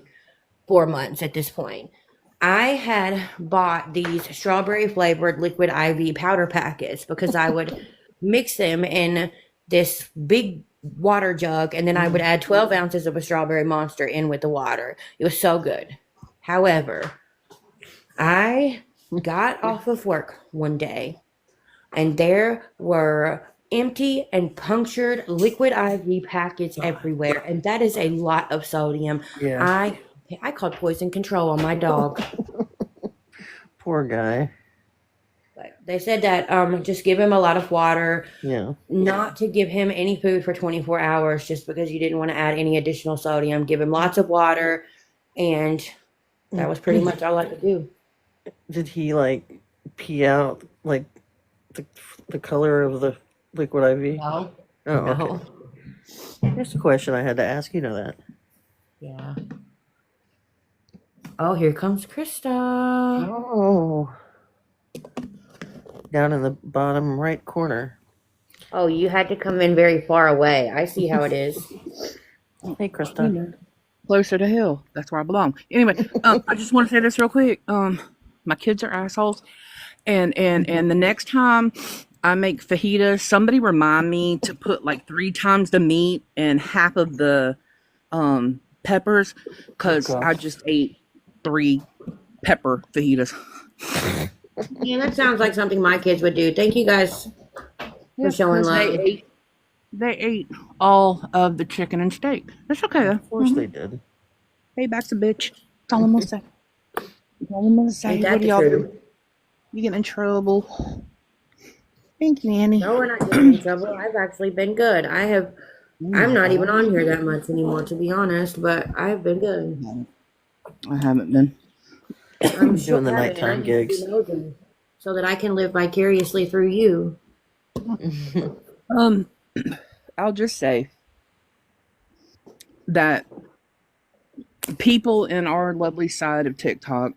Speaker 1: months at this point. I had bought these strawberry flavored liquid IV powder packets because I would mix them in this big water jug, and then I would add 12 ounces of a strawberry monster in with the water. It was so good. However, I got off of work one day, and there were empty and punctured liquid IV packets everywhere, and that is a lot of sodium.
Speaker 2: Yeah.
Speaker 1: I called poison control on my dog.
Speaker 2: Poor guy.
Speaker 1: But they said that just give him a lot of water.
Speaker 2: Yeah.
Speaker 1: Not to give him any food for 24 hours just because you didn't want to add any additional sodium. Give him lots of water, and that was pretty much all I could do.
Speaker 2: Did he like pee out like the color of the liquid IV?
Speaker 1: No.
Speaker 2: Oh,
Speaker 1: No.
Speaker 2: okay. Here's a question I had to ask. You know that.
Speaker 1: Yeah. Oh, here comes Krista.
Speaker 2: Oh. Down in the bottom right corner.
Speaker 1: Oh, you had to come in very far away. I see how it is.
Speaker 2: Hey, Krista.
Speaker 3: Closer to hell. That's where I belong. Anyway, I just want to say this real quick. My kids are assholes, and the next time I make fajitas, somebody remind me to put like 3 times the meat and half of the peppers, because I just ate 3 pepper fajitas.
Speaker 1: Yeah, that sounds like something my kids would do. Thank you guys for showing love.
Speaker 3: They ate all of the chicken and steak. That's okay though.
Speaker 2: Of course they did.
Speaker 3: Payback's a bitch. That's all I'm gonna say. That's all I'm gonna say.
Speaker 1: Ain't
Speaker 3: What
Speaker 1: that
Speaker 3: do
Speaker 1: the
Speaker 3: y'all do?
Speaker 1: truth?
Speaker 3: You getting in trouble? Thank you, Annie.
Speaker 1: No, we're not getting in trouble. I've actually been good. I'm not even on here that much anymore, to be honest, but I've been good.
Speaker 3: I haven't been.
Speaker 1: I'm
Speaker 2: doing the nighttime gigs
Speaker 1: so that I can live vicariously through you.
Speaker 3: I'll just say that people in our lovely side of TikTok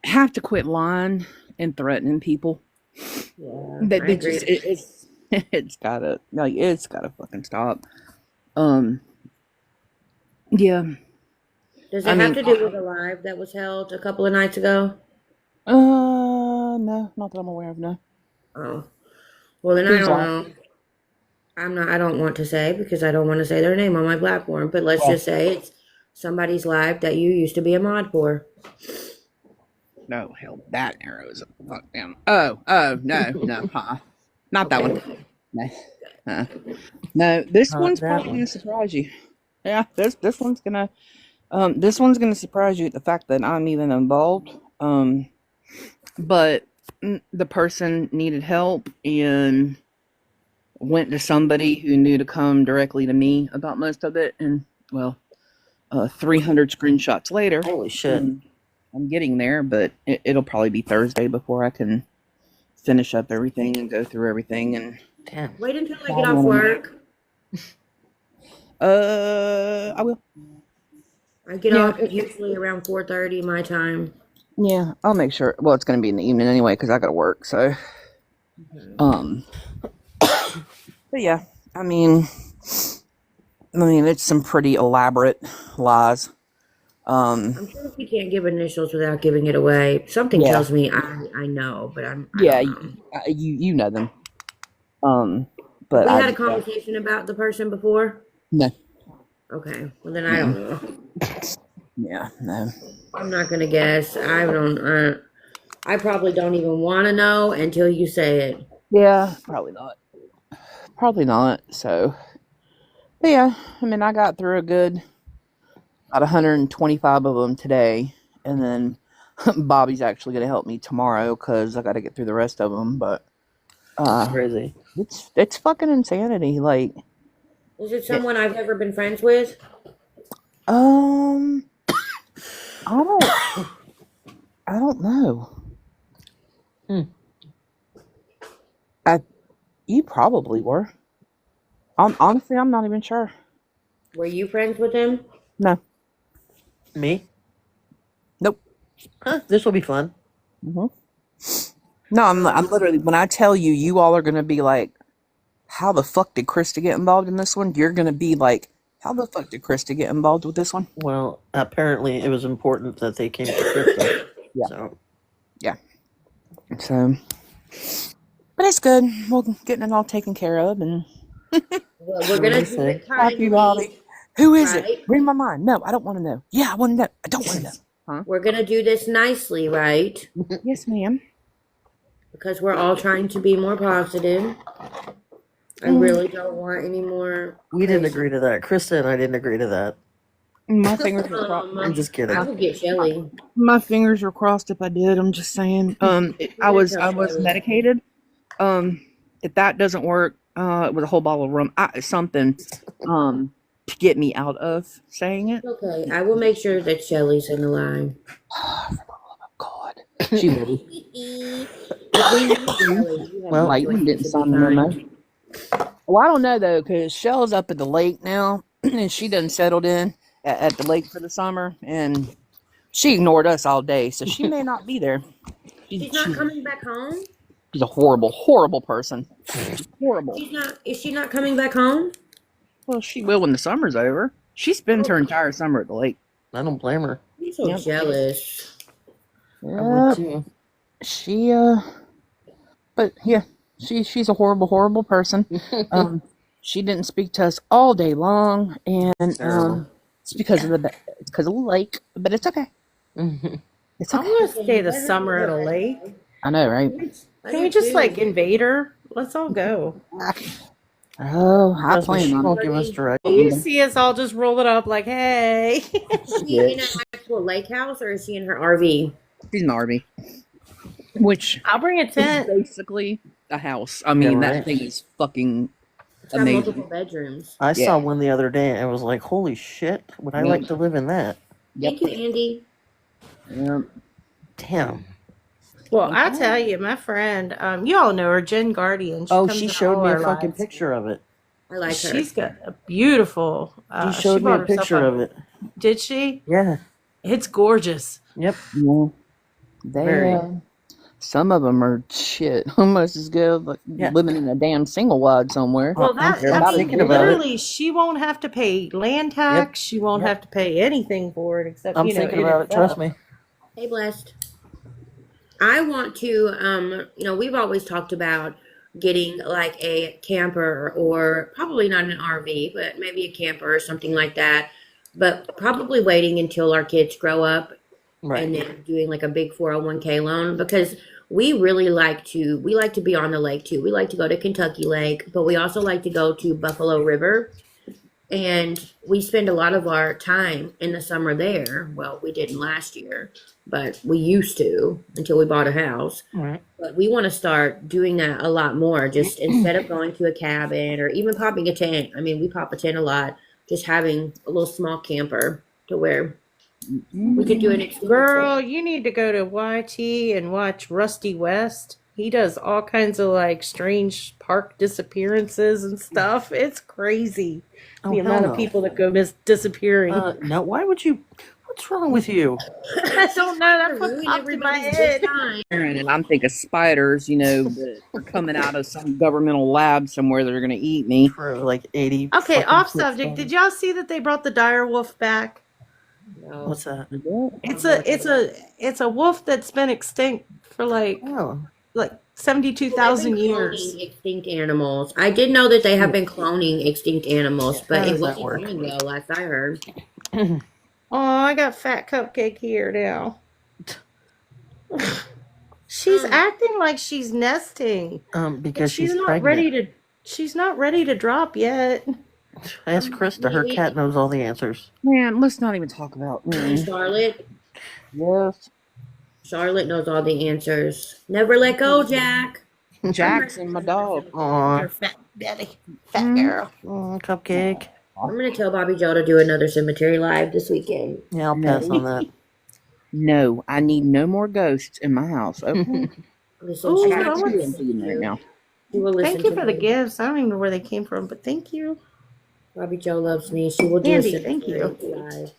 Speaker 3: have to quit lying and threatening people.
Speaker 1: Yeah,
Speaker 3: They just it's gotta fucking stop. Yeah.
Speaker 1: Does it have to do with a live that was held a couple of nights ago?
Speaker 3: No, not that I'm aware of. No.
Speaker 1: Oh, well then I don't know. I don't want to say because I don't want to say their name on my platform. But let's just say it's somebody's live that you used to be a mod for.
Speaker 3: No, hell, that arrow is a fuck down. Oh, no, not that one. No, no, this one's probably gonna surprise you. Yeah, this one's gonna surprise you at the fact that I'm even involved. But the person needed help and went to somebody who knew to come directly to me about most of it. And 300 screenshots later.
Speaker 2: Holy shit.
Speaker 3: I'm getting there, but it'll probably be Thursday before I can finish up everything and go through everything. And
Speaker 2: damn.
Speaker 1: Wait until I get off work.
Speaker 3: I will.
Speaker 1: I get off usually around 4:30 my time.
Speaker 3: Yeah, I'll make sure. Well, it's going to be in the evening anyway because I got to work. So, but yeah, I mean, it's some pretty elaborate lies.
Speaker 1: I'm sure if you can't give initials without giving it away, something tells me I know, but I don't know.
Speaker 3: You know them. But
Speaker 1: we had a conversation about the person before.
Speaker 3: No.
Speaker 1: Okay, well then I don't know.
Speaker 3: Yeah, no.
Speaker 1: I'm not gonna guess. I probably don't even want to know until you say it.
Speaker 3: Yeah, probably not. So, but yeah, I mean, I got through about 125 of them today, and then Bobby's actually going to help me tomorrow because I got to get through the rest of them. But
Speaker 2: crazy.
Speaker 3: It's fucking insanity. Like,
Speaker 1: is it someone I've ever been friends with?
Speaker 3: I don't know. You probably were. Honestly, I'm not even sure.
Speaker 1: Were you friends with him?
Speaker 3: No.
Speaker 2: Me?
Speaker 3: Nope.
Speaker 2: Huh, this will be fun.
Speaker 3: Mm-hmm. No, I'm literally, when I tell you, you all are going to be like, how the fuck did Krista get involved in this one? You're going to be like, how the fuck did Krista get involved with this one?
Speaker 2: Well, apparently it was important that they came to Krista.
Speaker 3: Yeah.
Speaker 2: So.
Speaker 3: Yeah. So, but it's good. We're getting it all taken care of. And
Speaker 1: well, we're going to do it
Speaker 3: happy, Bobby. Who is it? Read my mind. No, I don't want to know. Yeah, I want to know. I don't want to know. Huh?
Speaker 1: We're going to do this nicely, right?
Speaker 3: Yes, ma'am.
Speaker 1: Because we're all trying to be more positive. I really don't want any more.
Speaker 2: We didn't agree to that. Krista and I didn't agree to that.
Speaker 3: My fingers were crossed.
Speaker 2: I'm just kidding.
Speaker 1: I would get Shelly.
Speaker 3: My fingers were crossed if I did. I'm just saying. I was medicated. If that doesn't work, it was a whole bottle of rum. Something to get me out of saying it.
Speaker 1: Okay, I will make sure that Shelly's in the line.
Speaker 3: For the love of God, she will be.
Speaker 1: Well,
Speaker 3: Lightning didn't sign the memo. Well, I don't know though, because Shell's up at the lake now, and she done settled in at the lake for the summer, and she ignored us all day, so she may not be there.
Speaker 1: She's not coming back home?
Speaker 3: She's a horrible, horrible person. Horrible.
Speaker 1: Is she not coming back home?
Speaker 3: Well, she will when the summer's over. She spends her entire summer at the lake.
Speaker 2: I don't blame her.
Speaker 1: I'm so jealous.
Speaker 3: Yeah. But yeah, she's a horrible, horrible person. She didn't speak to us all day long, and it's because of the lake. But it's okay. It's okay.
Speaker 4: I want to stay the summer at a lake.
Speaker 3: I know, right?
Speaker 4: Can we just invade her? Let's all go.
Speaker 3: Oh, I plan
Speaker 2: She
Speaker 3: on
Speaker 2: won't
Speaker 3: it.
Speaker 2: give us direct.
Speaker 4: You see us all just rolling up like, hey.
Speaker 1: Is she in an actual lake house or is she in her RV?
Speaker 3: She's an RV. Which
Speaker 4: I'll bring a
Speaker 3: is
Speaker 4: tent.
Speaker 3: basically a house. I mean,
Speaker 2: right.
Speaker 3: that thing is fucking
Speaker 1: It's got
Speaker 3: amazing.
Speaker 1: multiple bedrooms.
Speaker 2: I
Speaker 3: Yeah.
Speaker 2: saw one the other day and I was like, holy shit, would I
Speaker 3: Yep.
Speaker 2: like to live in that?
Speaker 3: Yep.
Speaker 1: Thank you, Andy.
Speaker 3: Yep.
Speaker 2: Damn.
Speaker 4: Well, I tell you, my friend, you all know her, Jen Guardian.
Speaker 2: Oh,
Speaker 4: comes
Speaker 2: she
Speaker 4: in
Speaker 2: showed
Speaker 4: all
Speaker 2: me a
Speaker 4: our
Speaker 2: fucking
Speaker 4: lives.
Speaker 2: picture of it.
Speaker 1: I like her.
Speaker 4: She's got a beautiful.
Speaker 2: She showed me
Speaker 4: bought
Speaker 2: a
Speaker 4: herself
Speaker 2: picture of it.
Speaker 4: Did she?
Speaker 2: Yeah.
Speaker 4: It's gorgeous.
Speaker 2: Yep.
Speaker 3: Yeah. They,
Speaker 2: Very.
Speaker 3: some of them are shit, almost as good like
Speaker 2: Yeah.
Speaker 3: living in a damn single wide somewhere.
Speaker 4: Well,
Speaker 3: They're
Speaker 4: I
Speaker 3: about
Speaker 4: mean,
Speaker 3: as good.
Speaker 4: literally, she won't have to pay land tax. She won't have to pay anything for it except,
Speaker 2: I'm thinking about it, trust me.
Speaker 1: Stay blessed. I want to, we've always talked about getting like a camper, or probably not an RV, but maybe a camper or something like that. But probably waiting until our kids grow up
Speaker 2: Right.
Speaker 1: and then doing like a big 401k loan, because we really like to be on the lake too. We like to go to Kentucky Lake, but we also like to go to Buffalo River. And we spend a lot of our time in the summer there. Well, we didn't last year, but we used to until we bought a house.
Speaker 2: Right.
Speaker 1: But we want to start doing that a lot more. Just instead of going to a cabin or even popping a tent. I mean, we pop a tent a lot. Just having a little small camper to where we could do an extended
Speaker 4: Girl,
Speaker 1: trip.
Speaker 4: you need to go to YT and watch Rusty West. He does all kinds of like strange park disappearances and stuff. It's crazy.
Speaker 2: Oh,
Speaker 4: The
Speaker 2: hell
Speaker 4: amount
Speaker 2: no.
Speaker 4: of people that go disappearing.
Speaker 2: No, why would you? What's wrong with you?
Speaker 4: I don't know. That's what
Speaker 1: Ruin
Speaker 4: popped in my
Speaker 1: everybody's
Speaker 4: head.
Speaker 1: good time.
Speaker 3: And I'm thinking spiders, that are coming out of some governmental lab somewhere that are going to eat me.
Speaker 2: For like 80.
Speaker 4: Okay,
Speaker 2: fucking
Speaker 4: off
Speaker 2: flip
Speaker 4: subject.
Speaker 2: phones.
Speaker 4: Did y'all see that they brought the dire wolf back?
Speaker 1: No.
Speaker 2: What's that?
Speaker 4: It's a wolf that's been extinct for like
Speaker 2: Oh.
Speaker 4: 72,000
Speaker 1: They've been
Speaker 4: years.
Speaker 1: cloning extinct animals. I did know that they have been cloning extinct animals, but
Speaker 2: How
Speaker 1: it
Speaker 2: does that
Speaker 1: wasn't
Speaker 2: work?
Speaker 1: going well, last I heard.
Speaker 4: Oh, I got fat cupcake here now. She's acting like she's nesting.
Speaker 2: Because she's
Speaker 4: not
Speaker 2: pregnant.
Speaker 4: ready to. She's not ready to drop yet.
Speaker 2: Ask Krista. Her cat knows all the answers.
Speaker 3: Man, let's not even talk about me.
Speaker 1: Charlotte
Speaker 3: Yes.
Speaker 1: Charlotte knows all the answers. Never let go, Jack.
Speaker 3: Jackson, my dog.
Speaker 2: Aw.
Speaker 4: Her fat belly, fat girl.
Speaker 2: Oh, cupcake.
Speaker 1: I'm gonna tell Bobby Joe to do another cemetery live this weekend.
Speaker 2: Yeah, I'll pass on that.
Speaker 3: No, I need no more ghosts in my house. Okay.
Speaker 1: Listen,
Speaker 4: Ooh,
Speaker 1: she's
Speaker 4: no
Speaker 1: not
Speaker 4: one's-
Speaker 1: gonna
Speaker 3: feeding right now.
Speaker 1: She will listen
Speaker 4: Thank you
Speaker 1: to
Speaker 4: for the
Speaker 1: me.
Speaker 4: gifts. I don't even know where they came from, but thank you.
Speaker 1: Bobby Joe loves me. She will do
Speaker 4: Andy,
Speaker 1: a
Speaker 4: thank
Speaker 1: cemetery
Speaker 4: you.
Speaker 1: live.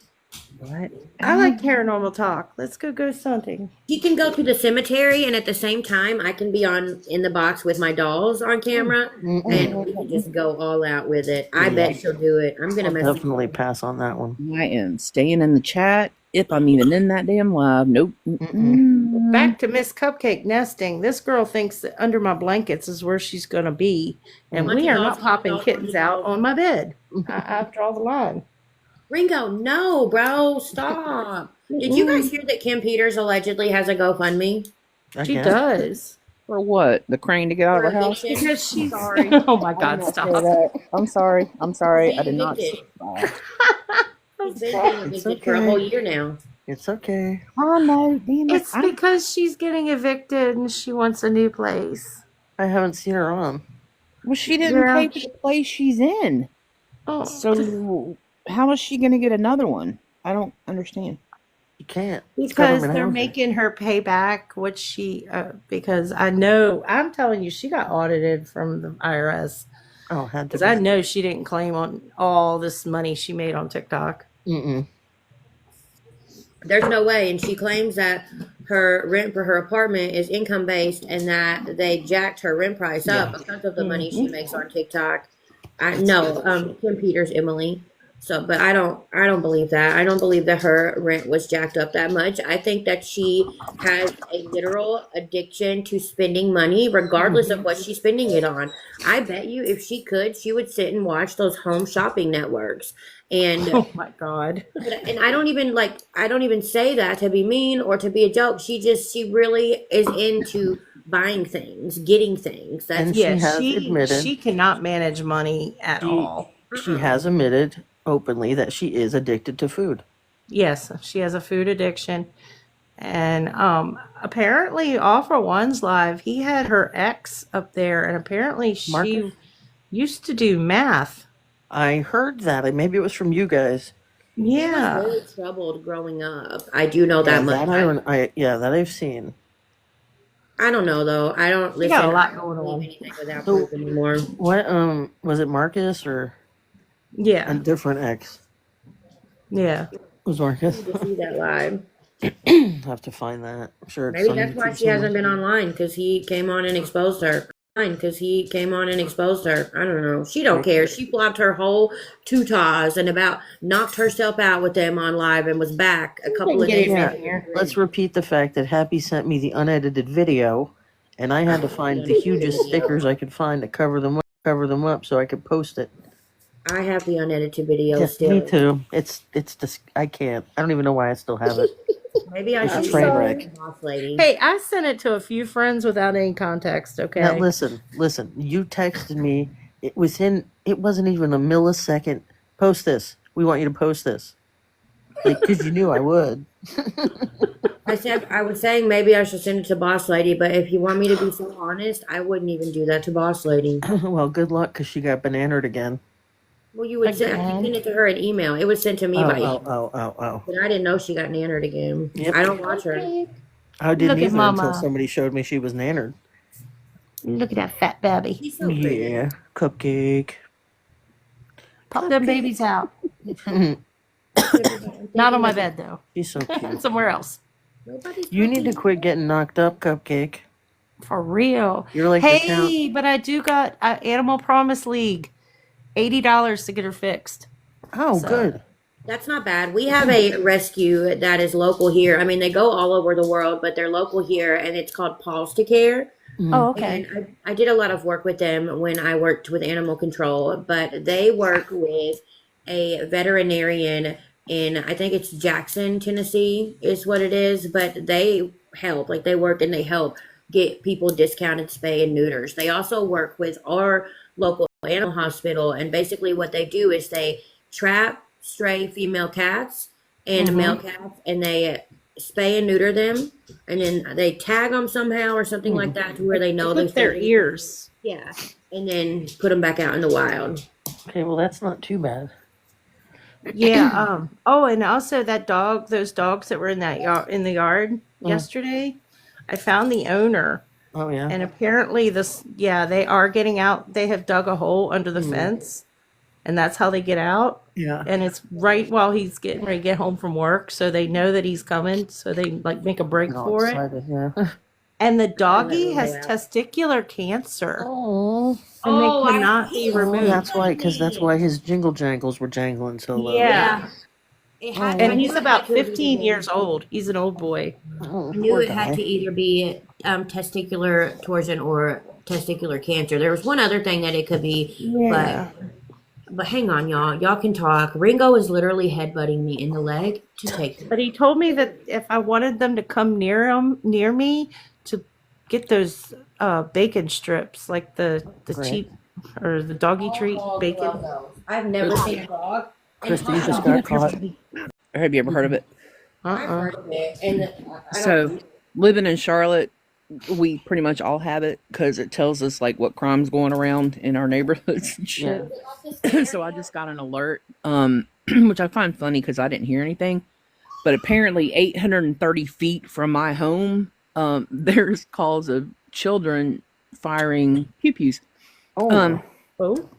Speaker 3: What?
Speaker 4: I like paranormal talk. Let's go ghost hunting.
Speaker 1: She can go to the cemetery, and at the same time, I can be in the box with my dolls on camera, and we can just go all out with it. I bet she'll do it. I'm gonna
Speaker 2: I'll
Speaker 1: mess.
Speaker 2: definitely pass on that one.
Speaker 3: I am staying in the chat if I'm even in that damn live. Nope.
Speaker 4: Back to Miss Cupcake nesting. This girl thinks that under my blankets is where she's going to be, and we are not popping kittens out on my bed. I've drawn the line.
Speaker 1: Ringo, no, bro, stop. Did you guys hear that Kim Peters allegedly has a GoFundMe?
Speaker 4: She does.
Speaker 3: For what? The crane to get out of her house?
Speaker 1: Eviction?
Speaker 4: Because she's
Speaker 3: Sorry.
Speaker 4: Oh my
Speaker 3: I did
Speaker 4: God!
Speaker 3: not say
Speaker 4: Stop.
Speaker 3: that. I'm sorry. I'm sorry.
Speaker 1: Being
Speaker 3: I did not.
Speaker 1: evicted.
Speaker 3: Say
Speaker 1: She's been being evicted for a
Speaker 2: okay.
Speaker 1: whole year now.
Speaker 2: It's okay.
Speaker 3: oh no, damn it!
Speaker 4: It's because she's getting evicted and she wants a new place.
Speaker 2: I haven't seen her on.
Speaker 3: Well, she didn't
Speaker 4: Yeah.
Speaker 3: pay for the place she's in.
Speaker 4: Oh,
Speaker 3: So how is she going to get another one? I don't understand.
Speaker 2: You can't. It's
Speaker 4: because
Speaker 2: government
Speaker 4: they're
Speaker 2: housing.
Speaker 4: making her pay back what she. Because I know, I'm telling you, she got audited from the IRS.
Speaker 2: Oh, had to
Speaker 4: Because I know she didn't claim on all this money she made on TikTok.
Speaker 2: Mm-mm.
Speaker 1: There's no way, and she claims that her rent for her apartment is income based, and that they jacked her rent price up because of the money she makes on TikTok. Kim Peters, Emily. So, but I don't believe that. I don't believe that her rent was jacked up that much. I think that she has a literal addiction to spending money, regardless of what she's spending it on. I bet you, if she could, she would sit and watch those home shopping networks. And
Speaker 4: Oh my God.
Speaker 1: and I don't even say that to be mean or to be a joke. She really is into buying things, getting things. That's
Speaker 2: And
Speaker 4: Yeah,
Speaker 2: she has admitted
Speaker 4: she cannot manage money at all.
Speaker 2: she has admitted openly that she is addicted to food.
Speaker 4: Yes, she has a food addiction. And apparently, All for One's live, he had her ex up there, and apparently she
Speaker 2: Marcus?
Speaker 4: used to do math.
Speaker 2: I heard that. Maybe it was from you guys.
Speaker 1: He was
Speaker 4: Yeah.
Speaker 1: really troubled growing up. I do know
Speaker 2: Yeah,
Speaker 1: that much.
Speaker 2: that I've seen.
Speaker 1: I don't know though. I don't
Speaker 4: He
Speaker 1: listen.
Speaker 4: got a lot
Speaker 1: I
Speaker 4: going
Speaker 1: don't believe
Speaker 4: on.
Speaker 1: anything without
Speaker 2: So-
Speaker 1: proof anymore.
Speaker 2: What was it Marcus or a
Speaker 4: Yeah.
Speaker 2: different ex?
Speaker 4: Yeah.
Speaker 2: It was Marcus.
Speaker 1: To see that live.
Speaker 2: Have to find that. I'm sure it's
Speaker 1: Maybe
Speaker 2: on
Speaker 1: that's why
Speaker 2: YouTube
Speaker 1: she hasn't
Speaker 2: somewhere.
Speaker 1: been online, because he came on and exposed her. I don't know. She don't care. She flopped her whole tutas and about knocked herself out with them on live and was back a couple of days
Speaker 2: Yeah.
Speaker 1: later.
Speaker 2: Let's repeat the fact that Happy sent me the unedited video, and I had to find the hugest stickers I could find to cover them up so I could post it.
Speaker 1: I have the unedited video
Speaker 2: Yeah,
Speaker 1: still.
Speaker 2: me too. It's just I can't. I don't even know why I still have it.
Speaker 1: Maybe I
Speaker 2: It's a
Speaker 1: should
Speaker 2: train
Speaker 1: send
Speaker 2: wreck.
Speaker 1: it to Boss Lady.
Speaker 4: Hey, I sent it to a few friends without any context, okay?
Speaker 2: Now listen. You texted me. It wasn't even a millisecond. Post this. We want you to post this. Like, because you knew I would.
Speaker 1: I was saying maybe I should send it to Boss Lady, but if you want me to be so honest, I wouldn't even do that to Boss Lady.
Speaker 2: Well, good luck, because she got bananaed again.
Speaker 1: Well, you would send it to her an email. It was sent to me by email.
Speaker 2: Oh.
Speaker 1: But I didn't know she got nannered again.
Speaker 2: Yep.
Speaker 1: I don't watch her.
Speaker 2: I didn't
Speaker 4: Look at
Speaker 2: either until
Speaker 4: Mama.
Speaker 2: somebody showed me she was nannered.
Speaker 4: Look at that fat baby.
Speaker 1: She's so pretty.
Speaker 2: Yeah, cupcake.
Speaker 4: Pop them babies out. Not on my bed, though.
Speaker 2: She's so cute.
Speaker 4: Somewhere else.
Speaker 1: Nobody's
Speaker 2: You need to
Speaker 1: talking.
Speaker 2: quit getting knocked up, Cupcake.
Speaker 4: For real.
Speaker 2: You're like the town.
Speaker 4: Hey, but I do got Animal Promise League. $80 to get her fixed.
Speaker 2: Oh,
Speaker 4: So-
Speaker 2: good.
Speaker 1: That's not bad. We have a rescue that is local here. I mean, they go all over the world, but they're local here, and it's called Paws to Care.
Speaker 4: Oh, okay.
Speaker 1: And I did a lot of work with them when I worked with animal control, but they work with a veterinarian in, I think it's Jackson, Tennessee is what it is, but they help, like they work and they help get people discounted spay and neuters. They also work with our local animal hospital, and basically what they do is they trap stray female cats and male cats, and they spay and neuter them, and then they tag them somehow or something like that to where they know
Speaker 4: With their ears.
Speaker 1: Yeah, and then put them back out in the wild.
Speaker 2: Okay, well, that's not too bad.
Speaker 4: Yeah. Oh, and also those dogs that were in the yard yesterday. I found the owner,
Speaker 2: Oh, yeah.
Speaker 4: and apparently they are getting out. They have dug a hole under the fence, and that's how they get out.
Speaker 2: Yeah.
Speaker 4: And it's right while he's getting ready to get home from work, so they know that he's coming, so they like make a break
Speaker 2: All
Speaker 4: for it.
Speaker 2: excited, yeah.
Speaker 4: And the doggy
Speaker 1: Let
Speaker 4: has
Speaker 1: them go out.
Speaker 4: testicular cancer,
Speaker 2: Oh.
Speaker 4: and
Speaker 1: Oh,
Speaker 4: they
Speaker 1: I
Speaker 4: cannot be
Speaker 1: see.
Speaker 4: removed.
Speaker 2: That's why his jingle jangles were jangling so low.
Speaker 4: Yeah.
Speaker 1: It had,
Speaker 4: And
Speaker 1: I
Speaker 4: he's
Speaker 1: knew it
Speaker 4: about
Speaker 1: had to be-
Speaker 4: 15 years old. He's an old boy.
Speaker 2: Oh,
Speaker 1: I knew
Speaker 2: poor
Speaker 1: it had
Speaker 2: guy.
Speaker 1: to either be testicular torsion or testicular cancer. There was one other thing that it could be,
Speaker 4: Yeah.
Speaker 1: but hang on, y'all. Y'all can talk. Ringo is literally headbutting me in the leg to take them.
Speaker 4: But he told me that if I wanted them to come near me to get those bacon strips, like the
Speaker 2: Great.
Speaker 4: cheap or the doggy treat bacon.
Speaker 1: I've never seen a dog.
Speaker 2: Krista, you just got caught.
Speaker 3: Have you ever heard of it?
Speaker 1: I've heard of it, and I
Speaker 3: So,
Speaker 1: don't-
Speaker 3: living in Charlotte, we pretty much all have it because it tells us like what crime's going around in our neighborhoods and shit. So I just got an alert, which I find funny because I didn't hear anything. But apparently, 830 feet from my home, there's calls of children firing pew pews.
Speaker 2: Oh.
Speaker 4: Oh,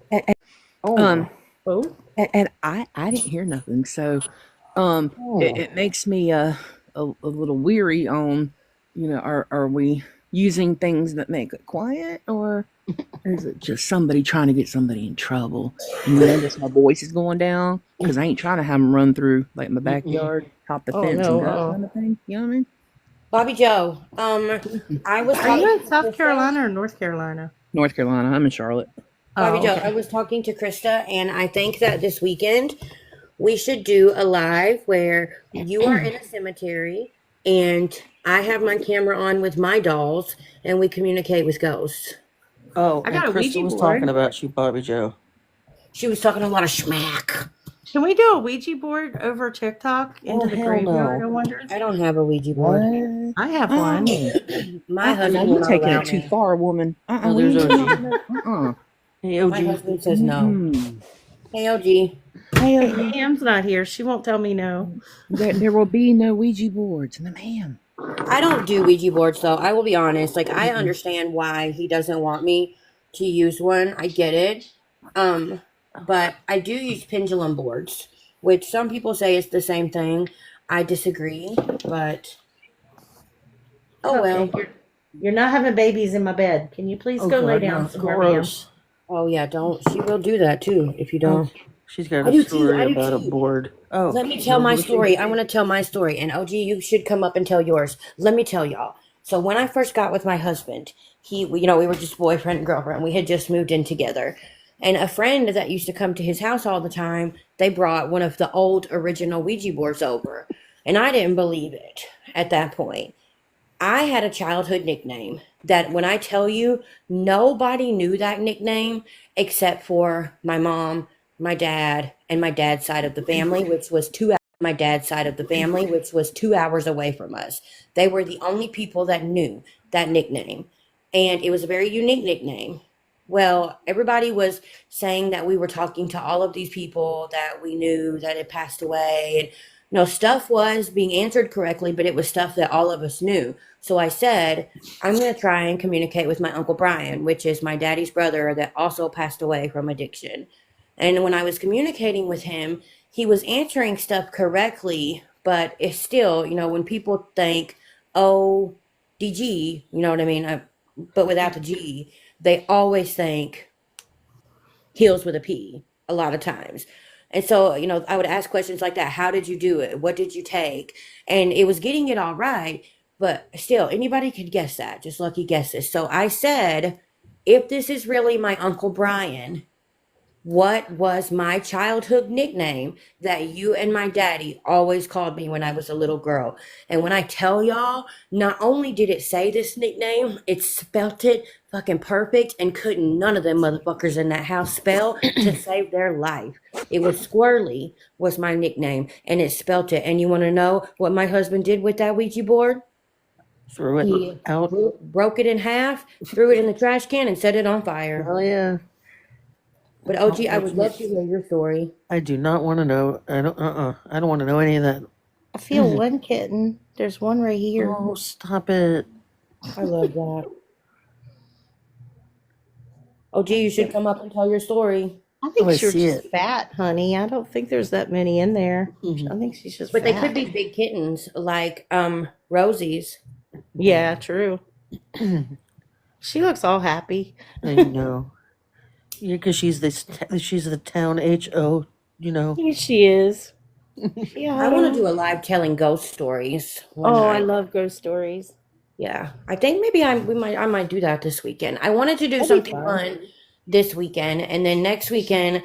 Speaker 2: Oh.
Speaker 4: oh.
Speaker 3: And I didn't hear nothing, so it makes me a little weary on, are we using things that make it quiet, or is it just somebody trying to get somebody in trouble? And then just my voice is going down because I ain't trying to have them run through like my backyard, hop the
Speaker 4: Oh,
Speaker 3: fence,
Speaker 4: no,
Speaker 3: and that kind of thing. You know what I mean?
Speaker 1: Bobby Joe. I was
Speaker 4: Are you in
Speaker 1: talking
Speaker 4: South
Speaker 1: to
Speaker 4: Carolina or North Carolina?
Speaker 3: North Carolina. I'm in Charlotte.
Speaker 1: Bobby
Speaker 4: Oh,
Speaker 1: Joe,
Speaker 4: okay.
Speaker 1: I was talking to Krista, and I think that this weekend we should do a live where you are in a cemetery and I have my camera on with my dolls and we communicate with ghosts.
Speaker 2: Oh,
Speaker 4: I got
Speaker 2: and
Speaker 4: a Ouija
Speaker 2: Krista was
Speaker 4: board.
Speaker 2: talking about you, Bobby Joe.
Speaker 1: She was talking a lot of schmack.
Speaker 4: Can we do a Ouija board over TikTok into the
Speaker 2: hell
Speaker 4: graveyard,
Speaker 2: no.
Speaker 4: I wonder?
Speaker 1: I don't have a Ouija board.
Speaker 2: What?
Speaker 4: I have one.
Speaker 1: My
Speaker 3: Now
Speaker 1: husband
Speaker 3: you're
Speaker 1: will not
Speaker 3: taking
Speaker 1: allow
Speaker 3: it too
Speaker 1: me.
Speaker 3: far, woman.
Speaker 2: Oh, there's OG. Hey,
Speaker 1: My
Speaker 2: OG.
Speaker 1: husband says no.
Speaker 3: Mm.
Speaker 1: Hey, OG.
Speaker 3: Hey,
Speaker 4: Pam's not here. She won't tell me no.
Speaker 3: there will be no Ouija boards. No, ma'am.
Speaker 1: I don't do Ouija boards, though. I will be honest. Like, I understand why he doesn't want me to use one. I get it. But I do use pendulum boards, which some people say is the same thing. I disagree, but oh well.
Speaker 4: Okay, you're not having babies in my bed. Can you please go lay down somewhere, ma'am?
Speaker 2: Gross.
Speaker 1: Oh yeah, don't. She will do that too if you don't.
Speaker 2: She's got
Speaker 1: I
Speaker 2: a
Speaker 1: do too,
Speaker 2: story
Speaker 1: I do
Speaker 2: about a
Speaker 1: too.
Speaker 2: board. Oh,
Speaker 1: Let me tell my story. I want to tell my story. And OG, you should come up and tell yours. Let me tell y'all. So when I first got with my husband, we were just boyfriend and girlfriend. We had just moved in together. And a friend that used to come to his house all the time, they brought one of the old original Ouija boards over. And I didn't believe it at that point. I had a childhood nickname that when I tell you, nobody knew that nickname except for my mom, my dad, and my dad's side of the family, which was my dad's side of the family, which was 2 hours away from us. They were the only people that knew that nickname. And it was a very unique nickname. Well, everybody was saying that we were talking to all of these people that we knew that had passed away. And, stuff was being answered correctly, but it was stuff that all of us knew. So I said, I'm going to try and communicate with my Uncle Brian, which is my daddy's brother that also passed away from addiction. And when I was communicating with him, he was answering stuff correctly, but it's still, when people think, oh, DG, you know what I mean? But without the G, they always think heals with a P a lot of times. And so, I would ask questions like that. How did you do it? What did you take? And it was getting it all right. But still, anybody could guess that. Just lucky guesses. So I said, if this is really my Uncle Brian, what was my childhood nickname that you and my daddy always called me when I was a little girl? And when I tell y'all, not only did it say this nickname, it spelt it fucking perfect and couldn't none of them motherfuckers in that house spell to save their life. It was Squirrely was my nickname and it spelt it. And you want to know what my husband did with that Ouija board?
Speaker 2: Threw it
Speaker 1: He
Speaker 2: out.
Speaker 1: broke it in half, threw it in the trash can and set it on fire.
Speaker 2: Hell yeah.
Speaker 1: But OG, I would love to hear your story.
Speaker 2: I do not want to know. I don't want to know any of that.
Speaker 4: I feel one kitten. There's one right here.
Speaker 2: Oh, stop it.
Speaker 1: I love that. OG, you should come up and tell your story.
Speaker 4: I think
Speaker 2: Oh, I
Speaker 4: she's
Speaker 2: see
Speaker 4: just
Speaker 2: it.
Speaker 4: fat, honey. I don't think there's that many in there. I think she's just
Speaker 1: But
Speaker 4: fat.
Speaker 1: they could be big kittens like Rosie's.
Speaker 4: Yeah, true. She looks all happy.
Speaker 2: I know. Yeah, because she's the town HO,
Speaker 4: Yes, she is. Yeah.
Speaker 1: I want to do a live telling ghost stories one
Speaker 4: Oh, I
Speaker 1: night.
Speaker 4: love ghost stories.
Speaker 1: Yeah, I think maybe I might do that this weekend. I wanted to do
Speaker 4: That'd be
Speaker 1: something
Speaker 4: fun.
Speaker 1: fun this weekend, and then next weekend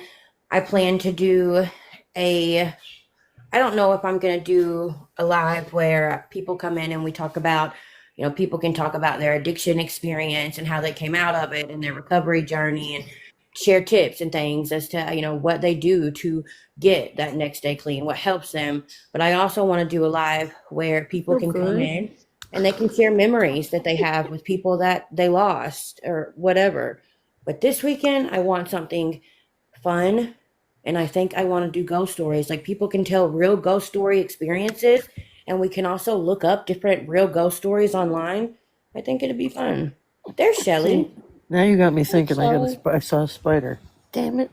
Speaker 1: I plan to do I don't know if I'm gonna do a live where people come in and we talk about, people can talk about their addiction experience and how they came out of it and their recovery journey and share tips and things as to, what they do to get that next day clean, what helps them. But I also want to do a live where people
Speaker 4: Oh,
Speaker 1: can come
Speaker 4: good.
Speaker 1: in and they can share memories that they have with people that they lost or whatever. But this weekend, I want something fun. And I think I want to do ghost stories. Like people can tell real ghost story experiences. And we can also look up different real ghost stories online. I think it'd be fun. There's Shelly
Speaker 2: Now you got me thinking. I saw a spider. Damn it.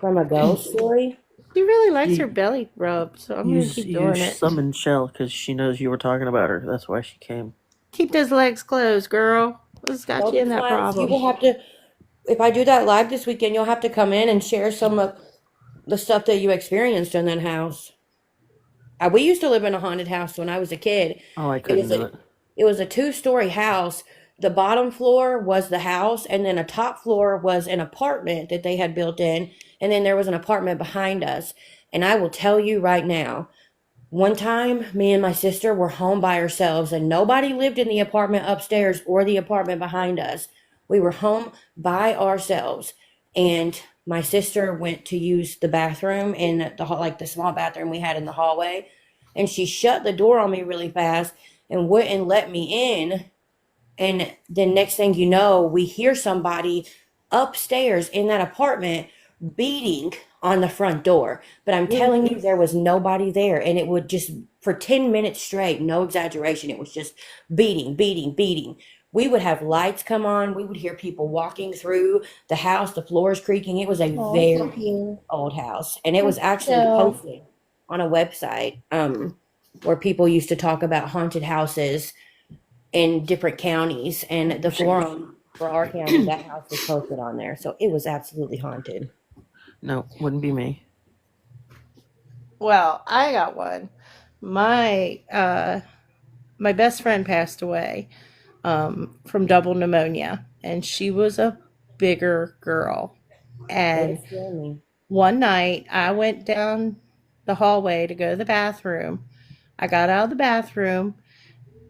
Speaker 1: from a ghost story.
Speaker 4: She really likes
Speaker 2: You-
Speaker 4: her belly rubbed, so I'm
Speaker 2: You,
Speaker 4: going to keep doing it.
Speaker 2: summoned Shell because she knows you were talking about her. That's why she came.
Speaker 4: Keep those legs closed, girl. What's got you in that
Speaker 1: Sometimes you
Speaker 4: problem?
Speaker 1: will have to, if I do that live this weekend, you'll have to come in and share some of the stuff that you experienced in that house. We used to live in a haunted house when I was a kid.
Speaker 2: Oh, I
Speaker 1: It
Speaker 2: couldn't
Speaker 1: was
Speaker 2: do
Speaker 1: a
Speaker 2: it.
Speaker 1: it was a 2-story house. The bottom floor was the house, and then a top floor was an apartment that they had built in, and then there was an apartment behind us. And I will tell you right now, one time me and my sister were home by ourselves, and nobody lived in the apartment upstairs or the apartment behind us. We were home by ourselves, and my sister went to use the bathroom in like the small bathroom we had in the hallway, and she shut the door on me really fast and wouldn't let me in. And then next thing you know, we hear somebody upstairs in that apartment beating on the front door. But I'm telling you, there was nobody there. And it would just, for 10 minutes straight, no exaggeration, it was just beating, beating, beating. We would have lights come on. We would hear people walking through the house, the floors creaking. It was a very old house. And it was actually posted on a website where people used to talk about haunted houses in different counties, and the forum for our county, that house was posted on there. So it was absolutely haunted.
Speaker 2: No, wouldn't be me.
Speaker 4: Well, I got one. My my best friend passed away from double pneumonia, and she was a bigger girl. And one night I went down the hallway to go to the bathroom. I got out of the bathroom,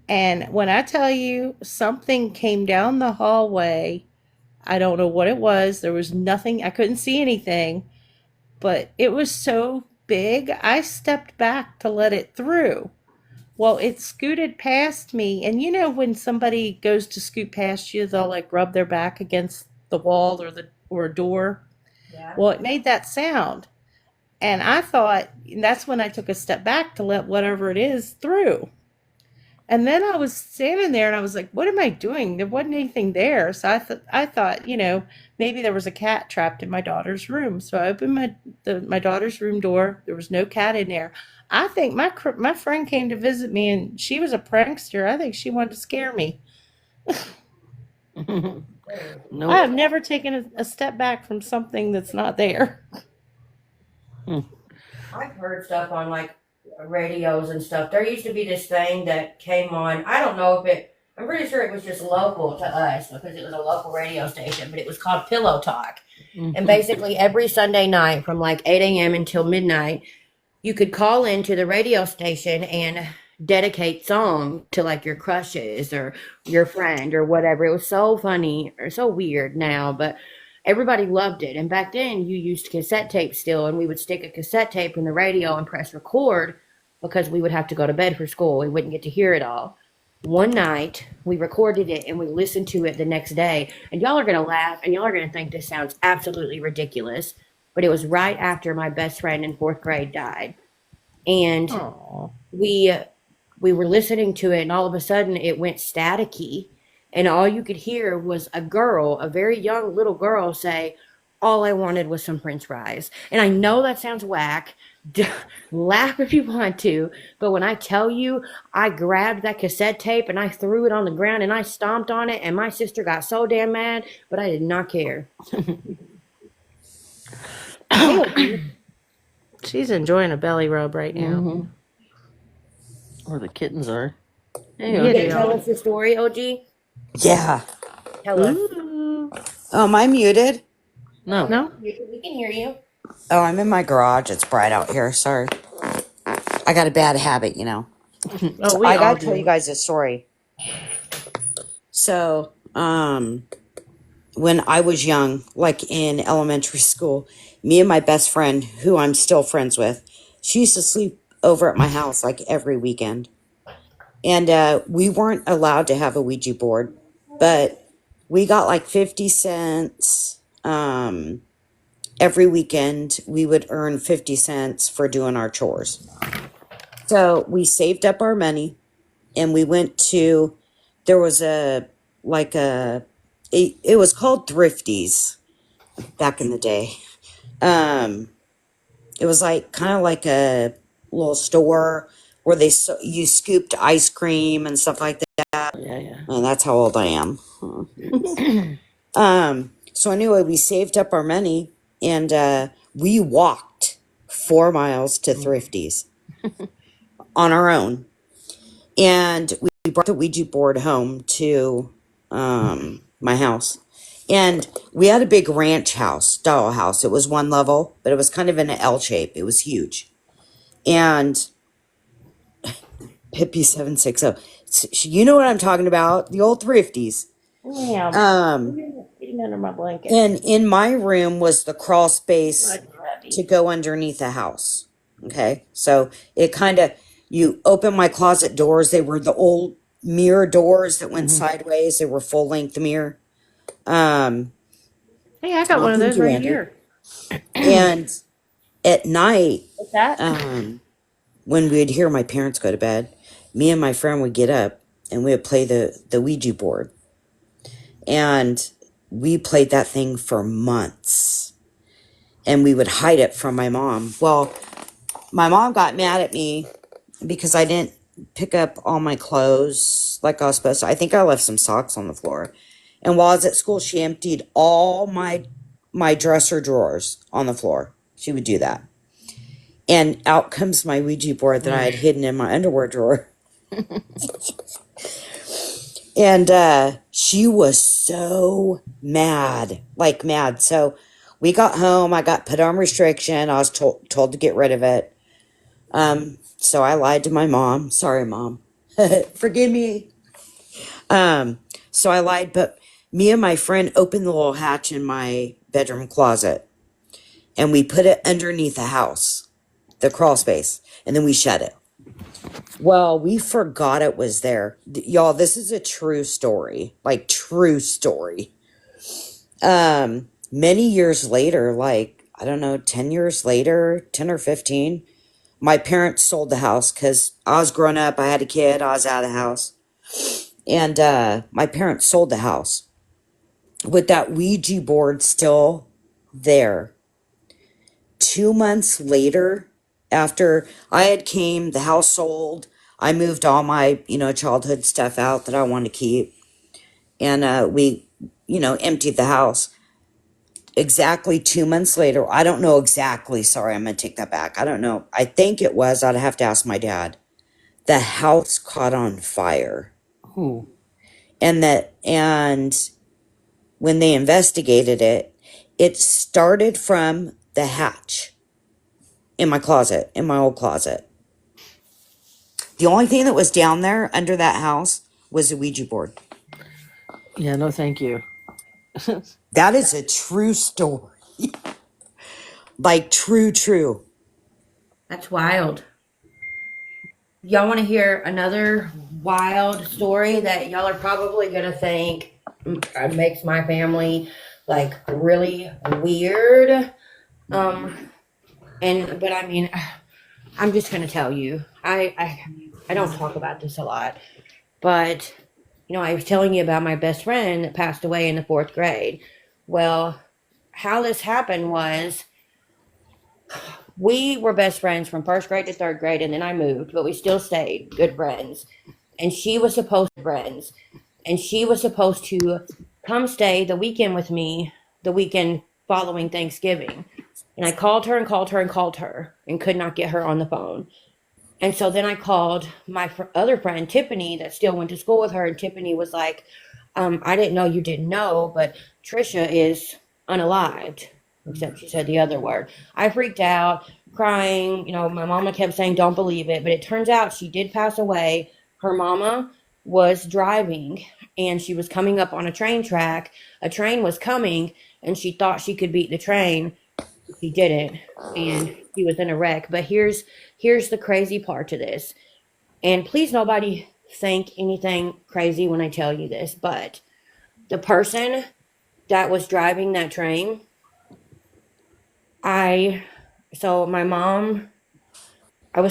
Speaker 4: and when I tell you something came down the hallway, I don't know what it was. There was nothing, I couldn't see anything, but it was so big, I stepped back to let it through. Well, it scooted past me, and you know when somebody goes to scoot past you, they'll like rub their back against the wall or a door.
Speaker 1: Yeah.
Speaker 4: Well, it made that sound. And I thought that's when I took a step back to let whatever it is through. And then I was standing there and I was like, what am I doing? There wasn't anything there. So I thought, maybe there was a cat trapped in my daughter's room. So I opened my daughter's room door. There was no cat in there. I think my friend came to visit me, and she was a prankster. I think she wanted to scare me.
Speaker 2: No.
Speaker 4: I have never taken a step back from something that's not there.
Speaker 1: I've heard stuff on like radios and stuff. There used to be this thing that came on. I don't know if I'm pretty sure it was just local to us because it was a local radio station, but it was called Pillow Talk. And basically every Sunday night from like 8 a.m. until midnight, you could call into the radio station and dedicate song to like your crushes or your friend or whatever. It was so funny or so weird now, but everybody loved it. And back then you used cassette tape still, and we would stick a cassette tape in the radio and press record because we would have to go to bed for school. We wouldn't get to hear it all. One night we recorded it and we listened to it the next day, and y'all are going to laugh and y'all are going to think this sounds absolutely ridiculous, but it was right after my best friend in 4th grade died. And we were listening to it, and all of a sudden it went staticky, and all you could hear was a girl, a very young little girl, say, all I wanted was some French fries. And I know that sounds whack. Laugh if you want to, but when I tell you, I grabbed that cassette tape and I threw it on the ground and I stomped on it, and my sister got so damn mad, but I did not care.
Speaker 4: She's enjoying a belly rub right now.
Speaker 2: Or the kittens are.
Speaker 1: You gonna tell us the story, OG?
Speaker 5: Yeah.
Speaker 1: Tell us.
Speaker 5: Am I muted?
Speaker 2: No.
Speaker 1: We can hear you.
Speaker 5: Oh, I'm in my garage. It's bright out here. Sorry. I got a bad habit,
Speaker 4: Oh,
Speaker 5: I gotta tell you guys a story. So, when I was young, like in elementary school, me and my best friend, who I'm still friends with, she used to sleep over at my house like every weekend. And we weren't allowed to have a Ouija board, but we got like 50 cents. Every weekend, we would earn 50 cents for doing our chores. So we saved up our money, and we went to, there was it was called Thrifties back in the day. It was like kind of like a little store where you scooped ice cream and stuff like that.
Speaker 2: Yeah.
Speaker 5: And that's how old I am. So anyway, we saved up our money, and we walked 4 miles to Thrifties on our own. And we brought the Ouija board home to my house. And we had a big ranch house, doll house. It was 1 level, but it was kind of in an L shape. It was huge. And Pippi 760. You know what I'm talking about? The old Thrifties.
Speaker 4: Yeah. hiding under my blanket.
Speaker 5: And in my room was the crawl space
Speaker 4: I'd grab
Speaker 5: to
Speaker 4: you.
Speaker 5: go underneath the house. Okay. So it kind of, you open my closet doors. They were the old mirror doors that went sideways. They were full length mirror. Um,
Speaker 4: Hey, I got
Speaker 5: oh,
Speaker 4: one of
Speaker 5: thank
Speaker 4: those
Speaker 5: you,
Speaker 4: right
Speaker 5: Andy.
Speaker 4: here.
Speaker 5: And at night,
Speaker 4: What's that?
Speaker 5: when we'd hear my parents go to bed, me and my friend would get up and we would play the Ouija board. And we played that thing for months. And we would hide it from my mom. Well, my mom got mad at me because I didn't pick up all my clothes like I was supposed to. I think I left some socks on the floor. And while I was at school, she emptied all my dresser drawers on the floor. She would do that. And out comes my Ouija board that I had hidden in my underwear drawer. And she was so mad, like mad. So we got home. I got put on restriction. I was told to get rid of it. So I lied to my mom. Sorry, Mom. Forgive me. So I lied, but me and my friend opened the little hatch in my bedroom closet. And we put it underneath the house, the crawl space. And then we shut it. Well, we forgot it was there. Y'all, this is a true story. Like, true story. Many years later, like, I don't know, 10 years later, 10 or 15, my parents sold the house because I was grown up. I had a kid. I was out of the house. And my parents sold the house with that Ouija board still there. 2 months later, after I had came, the house sold. I moved all my, childhood stuff out that I wanted to keep. And we, emptied the house. Exactly 2 months later, I don't know exactly. Sorry, I'm going to take that back. I don't know. I think it was, I'd have to ask my dad. The house caught on fire.
Speaker 2: Ooh.
Speaker 5: And when they investigated it, it started from the hatch in my closet, in my old closet. The only thing that was down there under that house was a Ouija board.
Speaker 2: Yeah, no, thank you.
Speaker 5: That is a true story. Like, true.
Speaker 1: That's wild. Y'all want to hear another wild story that y'all are probably going to think makes my family like really weird. But I mean, I'm just going to tell you, I don't talk about this a lot, but I was telling you about my best friend that passed away in the 4th grade. Well, how this happened was we were best friends from 1st grade to 3rd grade, and then I moved, but we still stayed good friends. And she was supposed to come stay the weekend with me, the weekend following Thanksgiving. And I called her and could not get her on the phone. And so then I called my other friend, Tiffany, that still went to school with her. And Tiffany was like, I didn't know you didn't know, but Trisha is unalived. Except she said the other word. I freaked out, crying. My mama kept saying, don't believe it. But it turns out she did pass away. Her mama was driving, and she was coming up on a train track. A train was coming, and she thought she could beat the train. She didn't, and she was in a wreck. But here's the crazy part to this. And please nobody think anything crazy when I tell you this, but the person that was driving that train, I was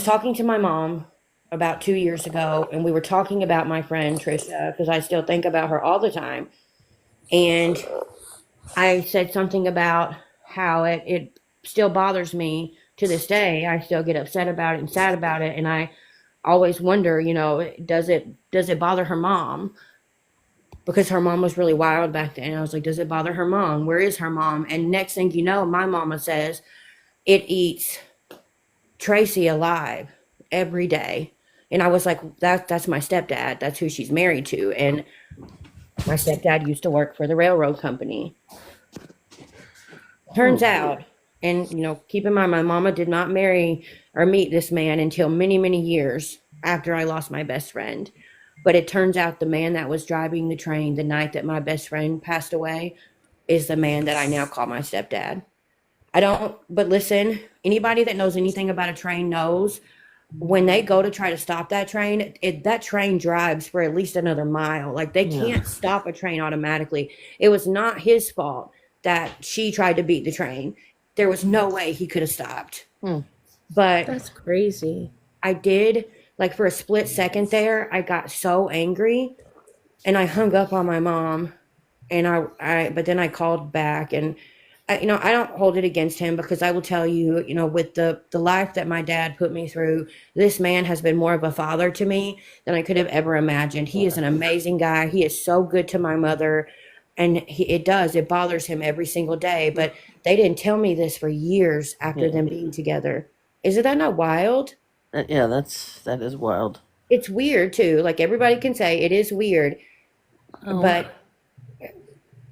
Speaker 1: talking to my mom about 2 years ago, and we were talking about my friend Trisha because I still think about her all the time. And I said something about how it still bothers me to this day. I still get upset about it and sad about it, and I always wonder, does it bother her mom? Because her mom was really wild back then. I was like, does it bother her mom? Where is her mom? And next thing you know, my mama says it eats Tracy alive every day. And I was like, that's my stepdad. That's who she's married to. And my stepdad used to work for the railroad company. Turns out, and keep in mind, my mama did not marry or meet this man until many, many years after I lost my best friend. But it turns out the man that was driving the train the night that my best friend passed away is the man that I now call my stepdad. I don't, but listen, anybody that knows anything about a train knows when they go to try to stop that train, that train drives for at least another mile. Like they
Speaker 2: Yeah.
Speaker 1: can't stop a train automatically. It was not his fault that she tried to beat the train. There was no way he could have stopped. But
Speaker 4: That's crazy.
Speaker 1: I did, like for a split second there, I got so angry and I hung up on my mom and but then I called back and I don't hold it against him because I will tell you, with the life that my dad put me through, this man has been more of a father to me than I could have ever imagined. He is an amazing guy. He is so good to my mother, and it bothers him every single day. But they didn't tell me this for years after them being together. Isn't that not wild?
Speaker 2: Yeah, that is wild.
Speaker 1: It's weird too. Like everybody can say it is weird, but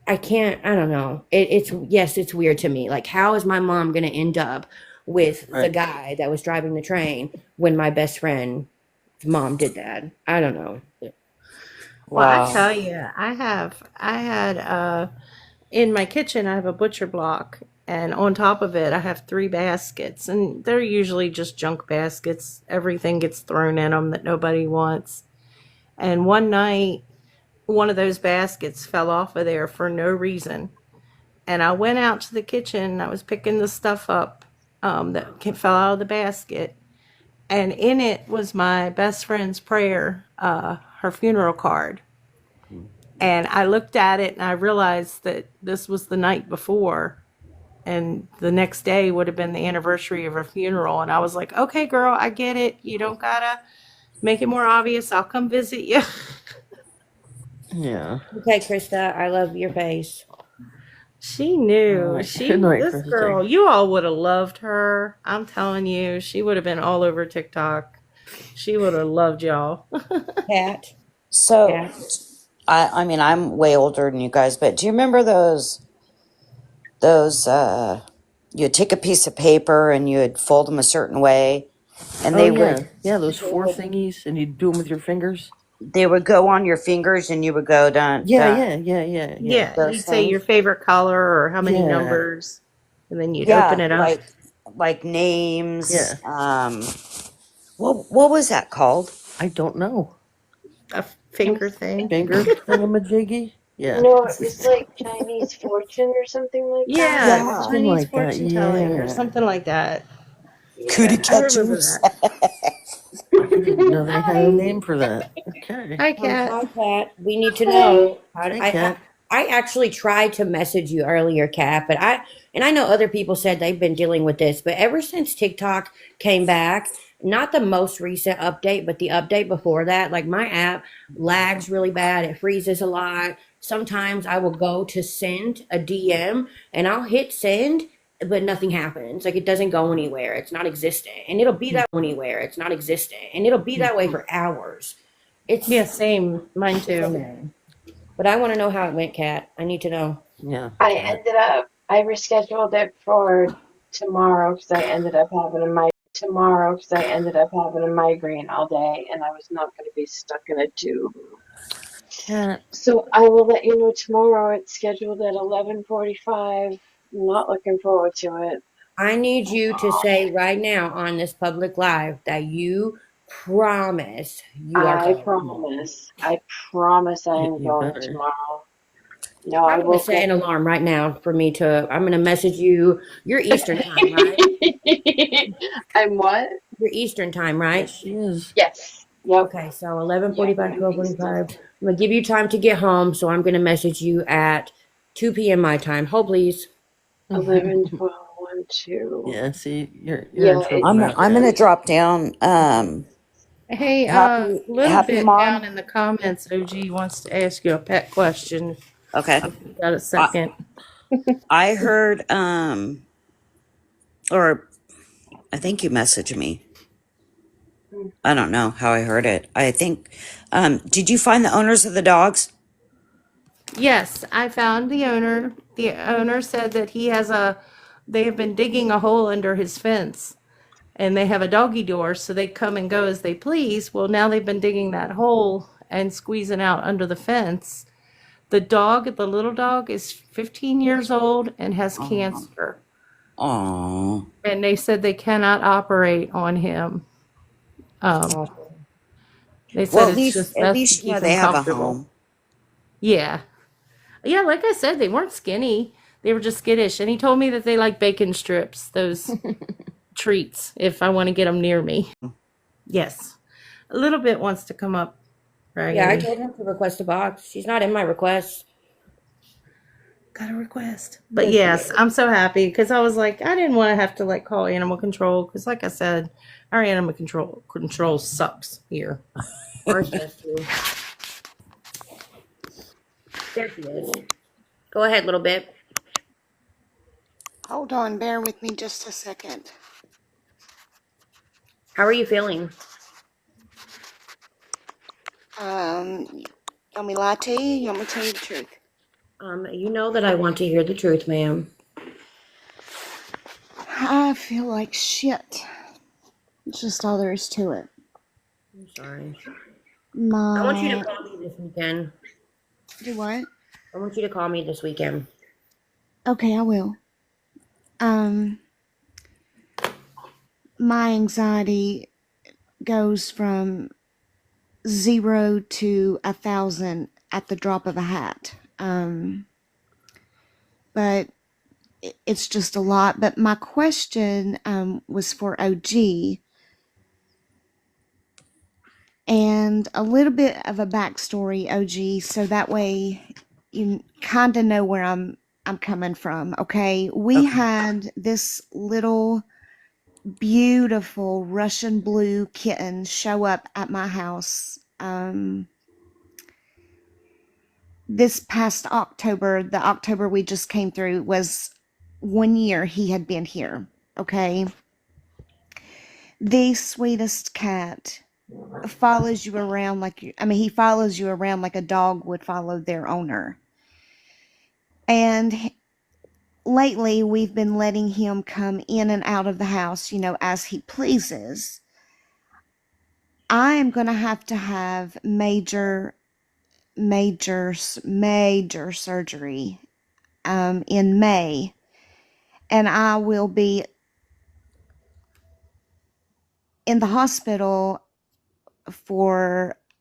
Speaker 1: I don't know. It's weird to me. Like, how is my mom going to end up with the guy that was driving the train when my best friend's mom did that? I don't know.
Speaker 4: Well, I tell you, I had in my kitchen, I have a butcher block, and on top of it, I have 3 baskets, and they're usually just junk baskets. Everything gets thrown in them that nobody wants. And one night, one of those baskets fell off of there for no reason. And I went out to the kitchen, I was picking the stuff up that fell out of the basket, and in it was my best friend's prayer, her funeral card. And I looked at it and I realized that this was the night before, and the next day would have been the anniversary of her funeral. And I was like, okay, girl, I get it. You don't gotta make it more obvious. I'll come visit you.
Speaker 2: Yeah.
Speaker 1: Okay, Krista, I love your face.
Speaker 4: She knew.
Speaker 2: All right.
Speaker 4: This
Speaker 2: Good night, Krista.
Speaker 4: girl, you all would have loved her. I'm telling you, she would have been all over TikTok. She would have loved y'all.
Speaker 1: Cat.
Speaker 5: So,
Speaker 1: Cat.
Speaker 5: I mean, I'm way older than you guys, but do you remember those, you'd take a piece of paper and you'd fold them a certain way and they would,
Speaker 2: those 4 thingies, and you do them with your fingers.
Speaker 5: they would go on your fingers and you would go down.
Speaker 2: Yeah.
Speaker 4: Yeah,
Speaker 5: Those
Speaker 4: you'd say your
Speaker 5: things.
Speaker 4: favorite color or how many
Speaker 2: Yeah.
Speaker 4: numbers, and then you'd
Speaker 5: Yeah,
Speaker 4: open it up.
Speaker 5: like names.
Speaker 2: Yeah.
Speaker 5: What was that called?
Speaker 2: I don't know.
Speaker 4: A finger thing.
Speaker 2: Finger thingamajiggy. Yeah.
Speaker 6: No, it was like Chinese fortune or something like that.
Speaker 4: Yeah,
Speaker 5: Yeah.
Speaker 2: Something
Speaker 4: Chinese
Speaker 2: like that,
Speaker 4: fortune telling or
Speaker 2: yeah.
Speaker 4: something like that.
Speaker 5: Cootie
Speaker 4: I remember
Speaker 5: catchers.
Speaker 4: that.
Speaker 2: I didn't know they had a name for that. Okay.
Speaker 4: Hi, Cat.
Speaker 1: Hi, Cat. We need to know.
Speaker 2: Hey, Cat.
Speaker 1: I actually tried to message you earlier, Kat, but I know other people said they've been dealing with this, but ever since TikTok came back, not the most recent update, but the update before that, like my app lags really bad. It freezes a lot. Sometimes I will go to send a DM and I'll hit send, but nothing happens. Like it doesn't go anywhere. It's not existent. And it'll be that anywhere. It's not existent. And it'll be that way for hours. It's
Speaker 4: Yeah, same. Mine too.
Speaker 1: But I want to know how it went, Kat. I need to know.
Speaker 2: Yeah.
Speaker 6: I rescheduled it for tomorrow because I ended up having a migraine all day and I was not going to be stuck in a tube.
Speaker 2: Cat.
Speaker 6: So I will let you know tomorrow. It's scheduled at 11:45. I'm not looking forward to it.
Speaker 1: I need you to say right now on this public live that you promise you are
Speaker 6: I
Speaker 1: going.
Speaker 6: promise. I promise I am
Speaker 2: You
Speaker 6: going
Speaker 2: better.
Speaker 6: tomorrow. No, I
Speaker 1: I'm going
Speaker 6: will
Speaker 1: to set an alarm right now for me to. I'm going to message you. You're Eastern time, right?
Speaker 6: I'm what?
Speaker 1: You're Eastern time,
Speaker 2: Yes,
Speaker 1: right?
Speaker 2: she is.
Speaker 6: Yes. Yep.
Speaker 1: Okay, so 11:45,
Speaker 6: Yeah,
Speaker 1: 12:45. I'm going to give you time to get home, so I'm going to message you at 2 p.m. my time. Hold, please.
Speaker 6: 11, 12, 1, 2.
Speaker 2: Yeah, see, you're
Speaker 6: Yeah,
Speaker 2: in trouble
Speaker 5: I'm
Speaker 2: now,
Speaker 5: I'm
Speaker 2: Cat.
Speaker 5: gonna drop down.
Speaker 4: Hey,
Speaker 5: Happy-
Speaker 4: little
Speaker 5: happy
Speaker 4: bit
Speaker 5: mom.
Speaker 4: down in the comments, OG wants to ask you a pet question.
Speaker 5: Okay.
Speaker 4: Got a second?
Speaker 5: I heard or I think you messaged me. I don't know how I heard it. I think did you find the owners of the dogs?
Speaker 4: Yes, I found the owner. The owner said that they have been digging a hole under his fence and they have a doggy door so they come and go as they please. Well, now they've been digging that hole and squeezing out under the fence. The little dog, is 15 years old and has cancer.
Speaker 5: Aw.
Speaker 4: And they said they cannot operate on him. Um, they said
Speaker 5: Well,
Speaker 4: it's just
Speaker 5: at
Speaker 4: best to
Speaker 5: least,
Speaker 4: keep
Speaker 5: they
Speaker 4: him
Speaker 5: have a
Speaker 4: comfortable.
Speaker 5: home.
Speaker 4: Yeah. Yeah, like I said, they weren't skinny. They were just skittish. And he told me that they like bacon strips, those treats, if I want to get them near me. Yes. A little bit wants to come up,
Speaker 1: Yeah, I
Speaker 4: Raggedy.
Speaker 1: told her to request a box. She's not in my requests.
Speaker 4: Got a request. But
Speaker 1: Yes, she
Speaker 4: yes,
Speaker 1: is.
Speaker 4: I'm so happy because I was like, I didn't want to have to like call animal control because, like I said, our animal control sucks here.
Speaker 1: Ours does too. There she is. Go ahead, little bit.
Speaker 7: Hold on, bear with me just a second.
Speaker 1: How are you feeling?
Speaker 7: You want me to lie to you? You want me to tell you the truth?
Speaker 1: You know that I want to hear the truth, ma'am.
Speaker 7: I feel like shit. It's just all there is to it.
Speaker 1: I'm sorry. I want you to
Speaker 7: My
Speaker 1: call me this weekend.
Speaker 7: do what?
Speaker 1: I want you to call me this weekend.
Speaker 7: Okay, I will. My anxiety goes from 0 to 1,000 at the drop of a hat. But it's just a lot. But my question was for OG, and a little bit of a backstory, OG, so that way you kind of know where I'm coming from. Okay, we
Speaker 5: Okay.
Speaker 7: had this little beautiful Russian blue kitten show up at my house. This past October, the October we just came through, was 1 year he had been here. Okay, the sweetest cat follows you around he follows you around like a dog would follow their owner. And lately we've been letting him come in and out of the house, as he pleases. I am going to have major surgery in May, and I will be in the hospital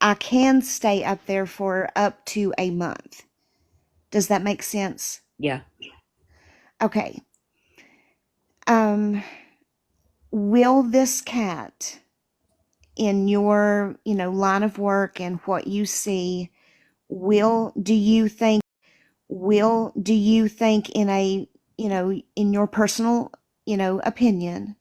Speaker 7: I can stay up there for up to a month. Does that make sense?
Speaker 5: Yeah.
Speaker 7: Okay. Will this cat, in your, line of work and what you see, do you think in a, in your personal, opinion,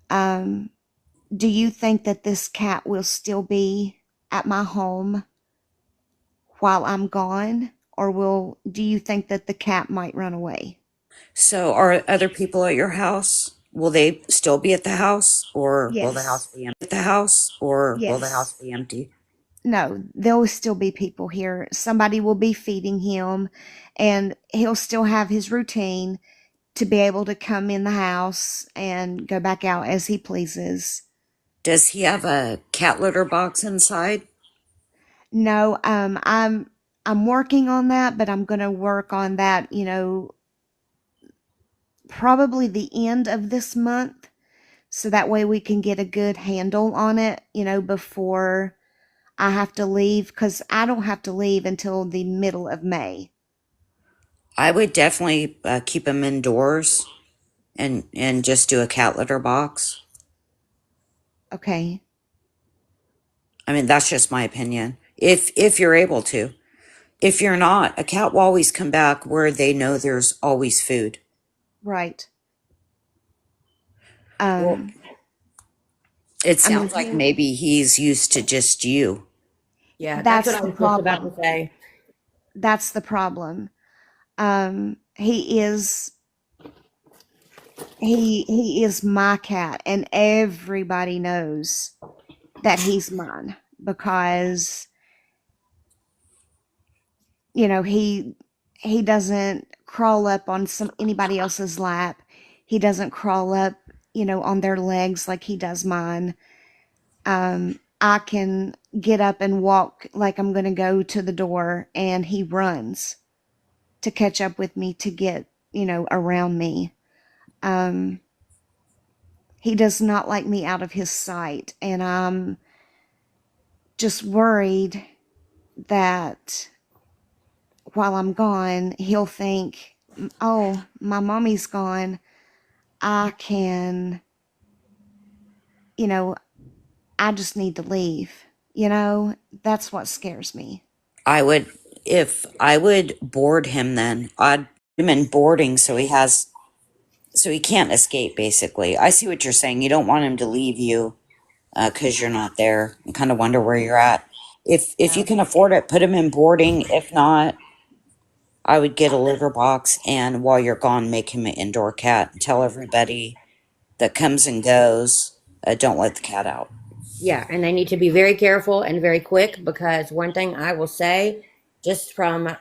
Speaker 7: do you think that this cat will still be at my home while I'm gone? Or do you think that the cat might run away?
Speaker 5: So, are other people at your house? Will they still be at the house, or will the house
Speaker 7: Yes.
Speaker 5: be empty? At the house, or will the house
Speaker 7: Yes.
Speaker 5: be empty?
Speaker 7: No, there'll still be people here. Somebody will be feeding him, and he'll still have his routine to be able to come in the house and go back out as he pleases.
Speaker 5: Does he have a cat litter box inside?
Speaker 7: No, I'm working on that, but I'm going to work on that, probably the end of this month, so that way we can get a good handle on it, before I have to leave, because I don't have to leave until the middle of May.
Speaker 5: I would definitely keep him indoors and just do a cat litter box.
Speaker 7: Okay.
Speaker 5: I mean, that's just my opinion. If you're able to. If you're not, a cat will always come back where they know there's always food.
Speaker 7: Right.
Speaker 5: Well,
Speaker 7: Um,
Speaker 5: it
Speaker 7: I mean,
Speaker 5: sounds like maybe he's used to just you.
Speaker 1: Yeah, that's what
Speaker 7: that's
Speaker 1: I
Speaker 7: the
Speaker 1: was just about
Speaker 7: problem.
Speaker 1: to say.
Speaker 7: That's the problem. He is my cat, and everybody knows that he's mine because he doesn't crawl up on anybody else's lap. He doesn't crawl up, on their legs like he does mine. I can get up and walk like I'm going to go to the door, and he runs to catch up with me to get, around me. Um, he does not like me out of his sight, and I'm just worried that while I'm gone, he'll think, oh, my mommy's gone. I can, you know, I just need to leave. That's what scares me.
Speaker 5: If I would board him, then I'd put him in boarding so he can't escape, basically. I see what you're saying. You don't want him to leave you because you're not there and kind of wonder where you're at. If you can afford it, put him in boarding. If not, I would get a litter box, and while you're gone, make him an indoor cat. And tell everybody that comes and goes, don't let the cat out.
Speaker 1: Yeah, and they need to be very careful and very quick, because one thing I will say, just from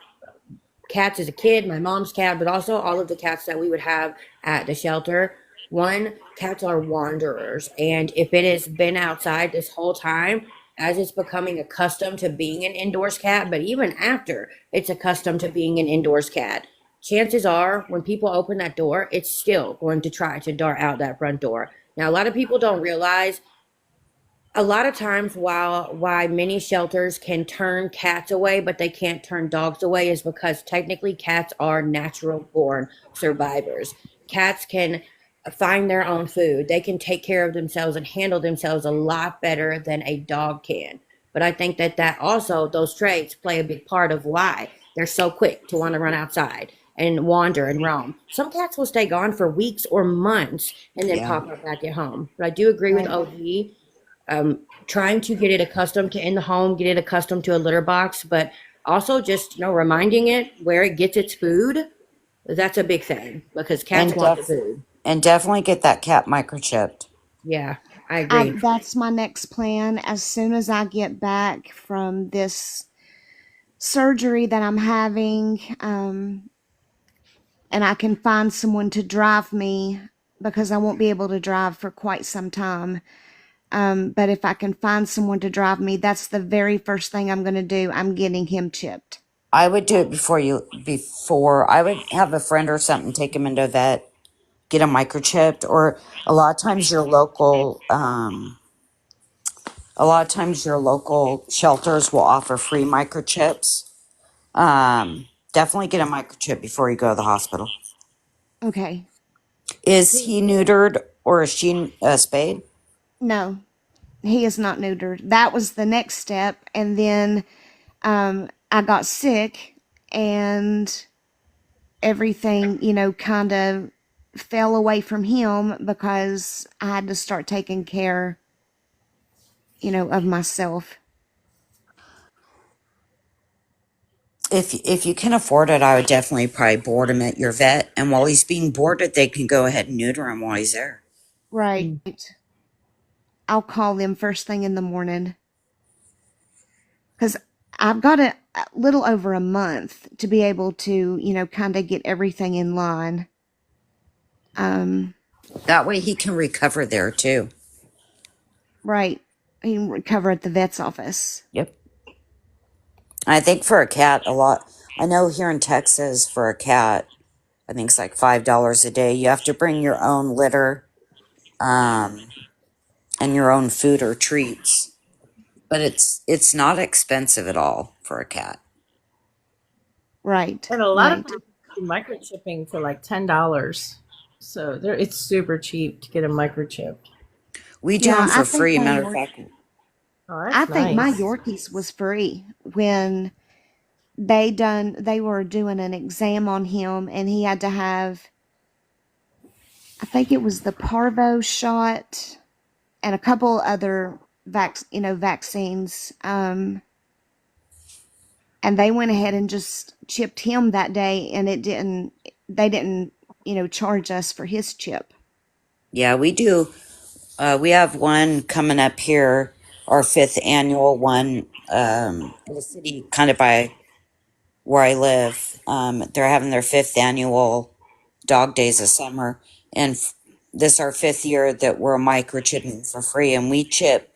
Speaker 1: cats as a kid, my mom's cat, but also all of the cats that we would have at the shelter. One, cats are wanderers. And if it has been outside this whole time, as it's becoming accustomed to being an indoors cat, but even after it's accustomed to being an indoors cat, chances are when people open that door, it's still going to try to dart out that front door. Now, a lot of people don't realize a lot of times why many shelters can turn cats away but they can't turn dogs away is because technically cats are natural born survivors. Cats can find their own food. They can take care of themselves and handle themselves a lot better than a dog can. But I think that also those traits play a big part of why they're so quick to want to run outside and wander and roam. Some cats will stay gone for weeks or months and then
Speaker 5: Yeah.
Speaker 1: pop up back at home. But I do agree with
Speaker 7: Right.
Speaker 1: OG, trying to get it accustomed to in the home, get it accustomed to a litter box, but also just reminding it where it gets its food. That's a big thing because cats
Speaker 5: And
Speaker 1: want the food.
Speaker 5: definitely get that cat microchipped.
Speaker 1: Yeah, I agree.
Speaker 7: That's my next plan. As soon as I get back from this surgery that I'm having, and I can find someone to drive me, because I won't be able to drive for quite some time. But if I can find someone to drive me, that's the very first thing I'm going to do. I'm getting him chipped.
Speaker 5: I would do it before I would have a friend or something take him into a vet, get him microchipped, or a lot of times your local shelters will offer free microchips. Definitely get a microchip before you go to the hospital.
Speaker 7: Okay.
Speaker 5: Is he neutered or is she spayed?
Speaker 7: No, he is not neutered. That was the next step. And then I got sick, and everything, kind of fell away from him because I had to start taking care, of myself.
Speaker 5: If you can afford it, I would definitely probably board him at your vet, and while he's being boarded, they can go ahead and neuter him while he's there.
Speaker 7: Right. I'll call them first thing in the morning, because I've got a little over a month to be able to, kind of get everything in line.
Speaker 5: That way he can recover there too.
Speaker 7: Right. He can recover at the vet's office.
Speaker 5: Yep. I think for a cat, I know here in Texas, for a cat, I think it's like $5 a day. You have to bring your own litter, and your own food or treats. But it's not expensive at all for a cat.
Speaker 7: Right.
Speaker 4: And a lot of
Speaker 7: Right.
Speaker 4: places do microchipping for like $10. So it's super cheap to get a microchipped.
Speaker 5: We do
Speaker 7: Yeah,
Speaker 5: them for
Speaker 7: I think
Speaker 5: free.
Speaker 7: my
Speaker 5: Matter of fact,
Speaker 4: Oh,
Speaker 7: I
Speaker 4: that's
Speaker 7: think my
Speaker 4: nice.
Speaker 7: Yorkies was free when they were doing an exam on him, and he had to have, I think it was the parvo shot and a couple other vaccines. And they went ahead and just chipped him that day, and they didn't, charge us for his chip.
Speaker 5: yeah, we do. We have one coming up here, our 5th annual one, in the city, kind of by where I live. They're having their 5th annual Dog Days of Summer, and this is our 5th year that we're microchipping for free, and we chip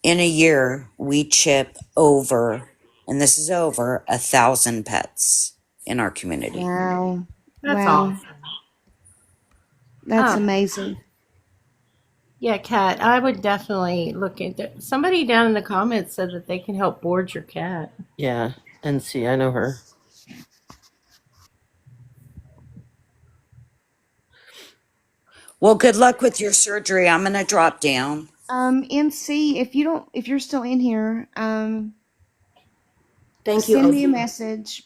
Speaker 5: in a year, we chip over, and this is over 1,000 pets in our community.
Speaker 7: Wow.
Speaker 4: That's
Speaker 7: Wow.
Speaker 4: awesome.
Speaker 7: That's
Speaker 4: Um,
Speaker 7: amazing.
Speaker 4: yeah, cat. I would definitely look into. Somebody down in the comments said that they can help board your cat.
Speaker 2: Yeah, NC, I know her.
Speaker 5: Well, good luck with your surgery. I'm going to drop down.
Speaker 7: NC, if you're still in here,
Speaker 1: Thank you,
Speaker 7: send me a
Speaker 1: OG.
Speaker 7: message.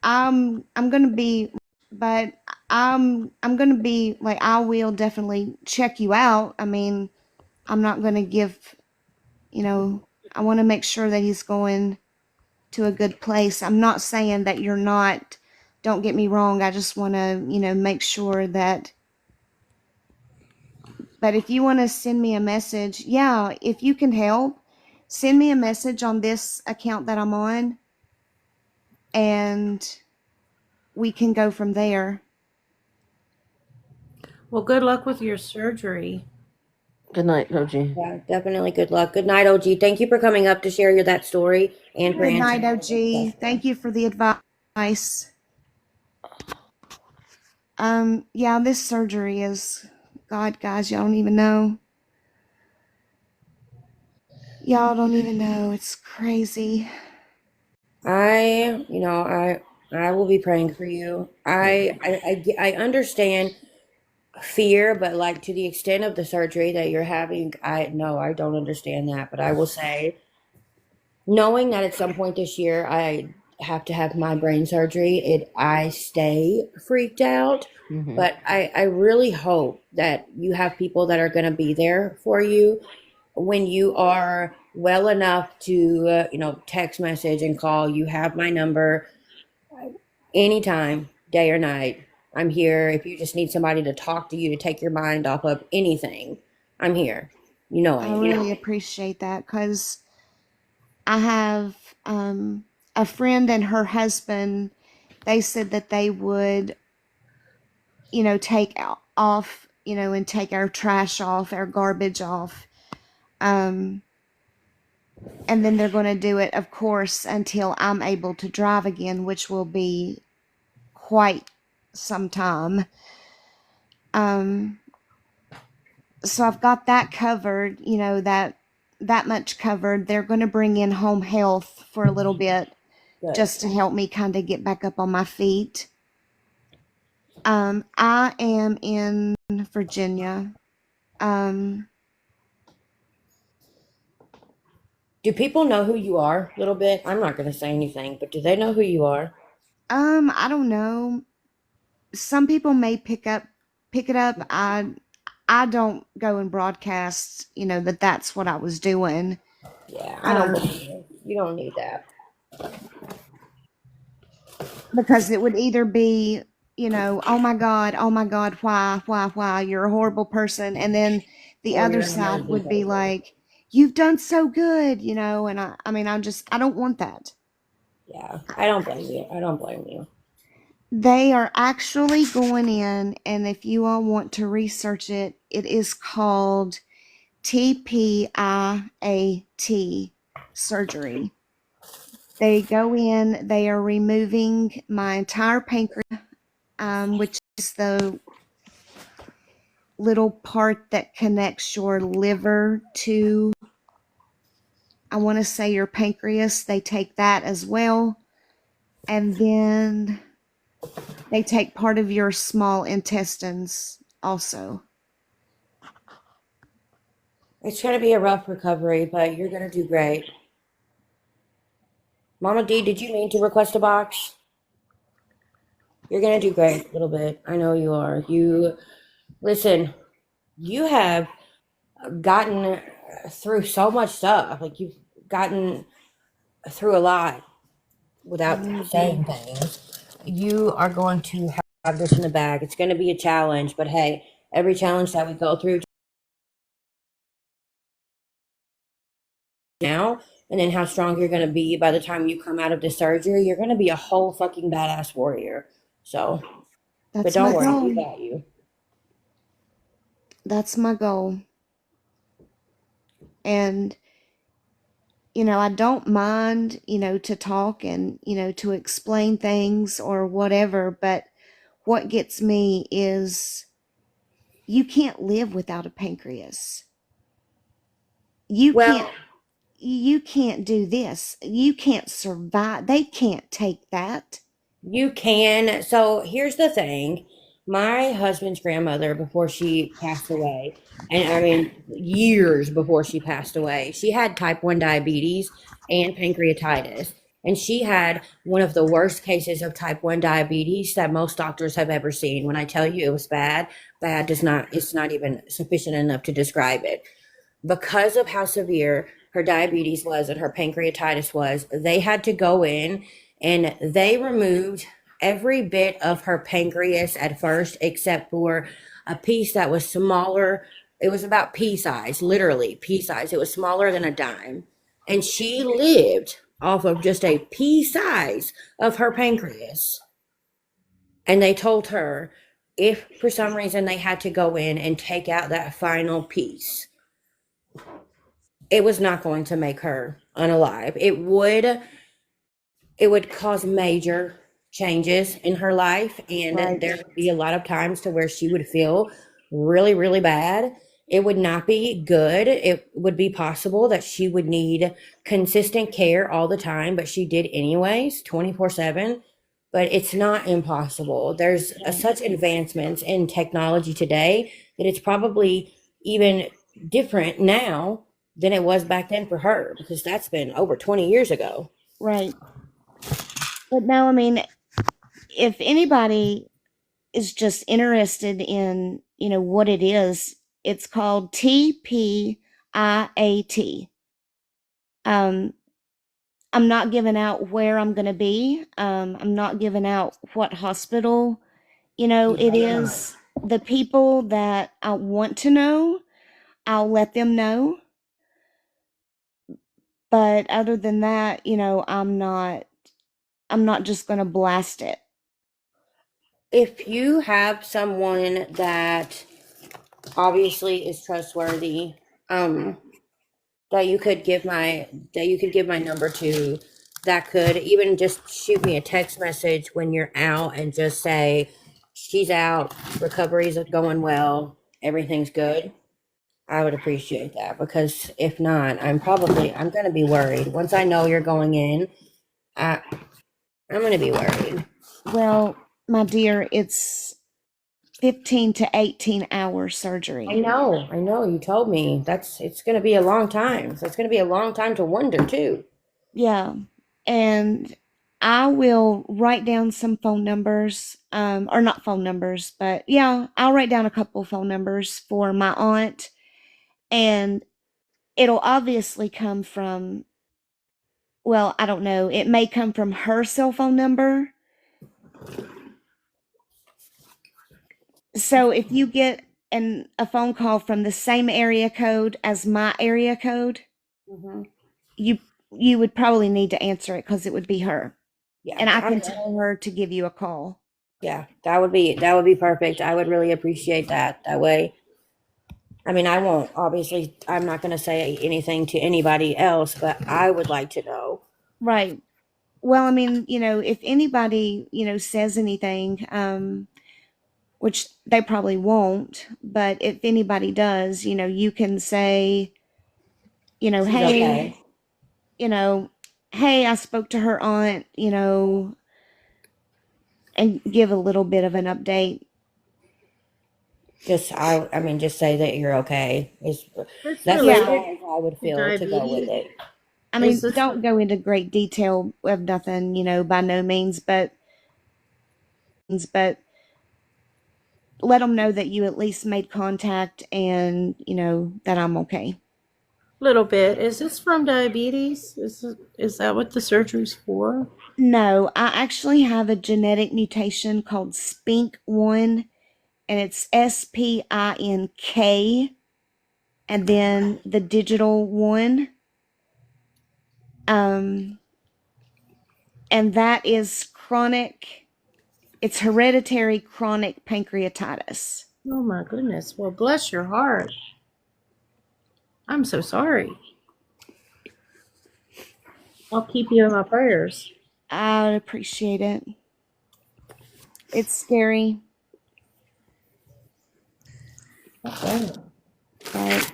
Speaker 7: I'm gonna be, I'm gonna be like, I will definitely check you out. I mean, I'm not gonna give, you know, I want to make sure that he's going to a good place. I'm not saying that you're not. Don't get me wrong. I just want to, make sure that. But if you want to send me a message, yeah, if you can help, send me a message on this account that I'm on, and we can go from there.
Speaker 4: Well, good luck with your surgery.
Speaker 2: Good night, OG.
Speaker 1: Yeah, definitely good luck. Good night, OG. Thank you for coming up to share that story and for
Speaker 7: Good night,
Speaker 1: answering all those
Speaker 7: OG.
Speaker 1: questions.
Speaker 7: Thank you for the advice. Yeah, this surgery is, God, guys, y'all don't even know. Y'all don't even know. It's crazy.
Speaker 1: I will be praying for you. I understand fear, but like to the extent of the surgery that you're having, I no, I don't understand that. But I will say, knowing that at some point this year I have to have my brain surgery, I stay freaked out.
Speaker 2: Mm-hmm.
Speaker 1: But I really hope that you have people that are going to be there for you when you are well enough to, text message and call. You have my number anytime, day or night. I'm here. If you just need somebody to talk to you to take your mind off of anything, I'm here. You know I
Speaker 7: I
Speaker 1: am.
Speaker 7: really appreciate that because I have a friend and her husband. They said that they would, take off, and take our trash off, our garbage off. And then they're going to do it, of course, until I'm able to drive again, which will be quite some time. So I've got that covered, that much covered. They're going to bring in home health for a little bit
Speaker 1: Good.
Speaker 7: just to help me kind of get back up on my feet. I am in Virginia.
Speaker 1: Do people know who you are a little bit? I'm not going to say anything, but do they know who you are?
Speaker 7: I don't know. Some people may pick it up. I don't go and broadcast, that's what I was doing.
Speaker 1: Yeah, I don't
Speaker 7: Um,
Speaker 1: believe you. You don't need that.
Speaker 7: because it would either be, oh my God, why, you're a horrible person. And then the
Speaker 1: Or
Speaker 7: other
Speaker 1: you're an
Speaker 7: side
Speaker 1: amazing
Speaker 7: would be
Speaker 1: person.
Speaker 7: like, you've done so good, and I mean, I don't want that.
Speaker 1: Yeah, I don't blame you. I don't blame you.
Speaker 7: They are actually going in, and if you all want to research it, it is called TPIAT surgery. They go in, they are removing my entire pancreas, which is the little part that connects your liver to, I want to say, your pancreas. They take that as well. And then they take part of your small intestines also.
Speaker 1: It's going to be a rough recovery, but you're going to do great. Mama D, did you mean to request a box? You're going to do great a little bit. I know you are. Listen, you have gotten through so much stuff. Like you've gotten through a lot
Speaker 7: I
Speaker 1: without
Speaker 7: really
Speaker 1: saying
Speaker 7: do.
Speaker 1: things. You are going to have this in the bag. It's going to be a challenge, but hey, every challenge that we go through now, and then how strong you're going to be by the time you come out of this surgery, you're going to be a whole fucking badass warrior. So, but
Speaker 7: That's my
Speaker 1: don't worry, we
Speaker 7: goal.
Speaker 1: got you.
Speaker 7: That's my goal. And I don't mind, to talk and, to explain things or whatever, but what gets me is you can't live without a pancreas. You can't
Speaker 1: Well,
Speaker 7: you can't do this. You can't survive. They can't take that.
Speaker 1: you can. So here's the thing. My husband's grandmother, before she passed away, and I mean years before she passed away, she had type 1 diabetes and pancreatitis. And she had one of the worst cases of type 1 diabetes that most doctors have ever seen. When I tell you it was bad, bad does not, it's not even sufficient enough to describe it. Because of how severe her diabetes was and her pancreatitis was, they had to go in and they removed every bit of her pancreas at first, except for a piece that was smaller. It was about pea size, literally pea size. It was smaller than a dime. And she lived off of just a pea size of her pancreas. And they told her if for some reason they had to go in and take out that final piece, it was not going to make her unalive. It would cause major changes in her life, and
Speaker 7: Right.
Speaker 1: there would be a lot of times to where she would feel really, really bad. It would not be good. It would be possible that she would need consistent care all the time, but she did anyways, 24/7. But it's not impossible. There's such advancements in technology today that it's probably even different now than it was back then for her, because that's been over 20 years ago.
Speaker 7: Right. But now, I mean, if anybody is just interested in, what it is, it's called TPIAT. Um, I'm not giving out where I'm going to be. I'm not giving out what hospital, it is. The people that I want to know, I'll let them know. But other than that, I'm not just going to blast it.
Speaker 1: If you have someone that obviously is trustworthy, um, that you could give my number to, that could even just shoot me a text message when you're out and just say she's out, recovery's going well, everything's good. I would appreciate that, because if not, I'm going to be worried. Once I know you're going in, I, I'm going to be worried.
Speaker 7: Well, my dear, it's 15 to 18-hour
Speaker 1: I
Speaker 7: surgery.
Speaker 1: know, I know. You told me it's going to be a long time. So it's going to be a long time to wonder too.
Speaker 7: Yeah. And I will write down some phone numbers, or not phone numbers, but yeah, I'll write down a couple phone numbers for my aunt. And it'll obviously come from, well, I don't know, it may come from her cell phone number. So if you get a phone call from the same area code as my area code,
Speaker 1: Hmm.
Speaker 7: you you would probably need to answer it because it would be her.
Speaker 1: Yeah.
Speaker 7: And I can
Speaker 1: Okay.
Speaker 7: tell her to give you a call.
Speaker 1: Yeah, that would be perfect. I would really appreciate that. That way, I mean, I won't obviously. I'm not going to say anything to anybody else, but I would like to know.
Speaker 7: Right. Well, I mean, if anybody, says anything, which they probably won't, but if anybody does, you can say,
Speaker 1: She's
Speaker 7: hey,
Speaker 1: okay.
Speaker 7: you know, hey, I spoke to her aunt, and give a little bit of an update.
Speaker 1: I mean, just say that you're okay.
Speaker 4: This
Speaker 1: That's as
Speaker 7: Yeah.
Speaker 1: far
Speaker 4: related
Speaker 1: as I would
Speaker 4: to
Speaker 1: feel to go with
Speaker 4: diabetes?
Speaker 1: it.
Speaker 7: I
Speaker 4: Is
Speaker 7: mean,
Speaker 4: this
Speaker 7: don't go into great detail of nothing, by no means, but let them know that you at least made contact and, that I'm okay.
Speaker 4: little bit? Is this from diabetes? Is that what the surgery's for?
Speaker 7: No, I actually have a genetic mutation called SPINK1, and it's SPINK, and then the digital one. Um, and that is chronic, it's hereditary chronic pancreatitis.
Speaker 4: Oh my goodness. Well, bless your heart. I'm so sorry. I'll keep you in my prayers.
Speaker 7: I would appreciate it. It's scary,
Speaker 4: Okay.
Speaker 7: but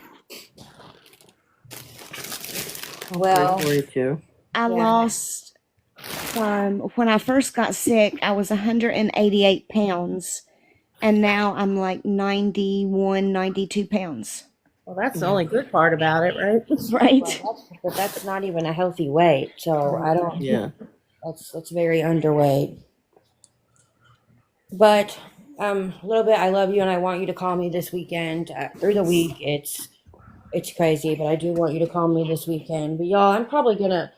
Speaker 1: Well,
Speaker 2: 342.
Speaker 7: I
Speaker 1: yeah.
Speaker 7: lost from when I first got sick, I was 188 pounds, and now I'm like 91, 92 pounds.
Speaker 4: Well, that's the only good part about it, right?
Speaker 7: Right?
Speaker 1: But that's not even a healthy weight. So I don't.
Speaker 2: Yeah.
Speaker 1: That's very underweight. But a little bit. I love you, and I want you to call me this weekend. Through the week, it's crazy, but I do want you to call me this weekend. But y'all, I'm probably gonna.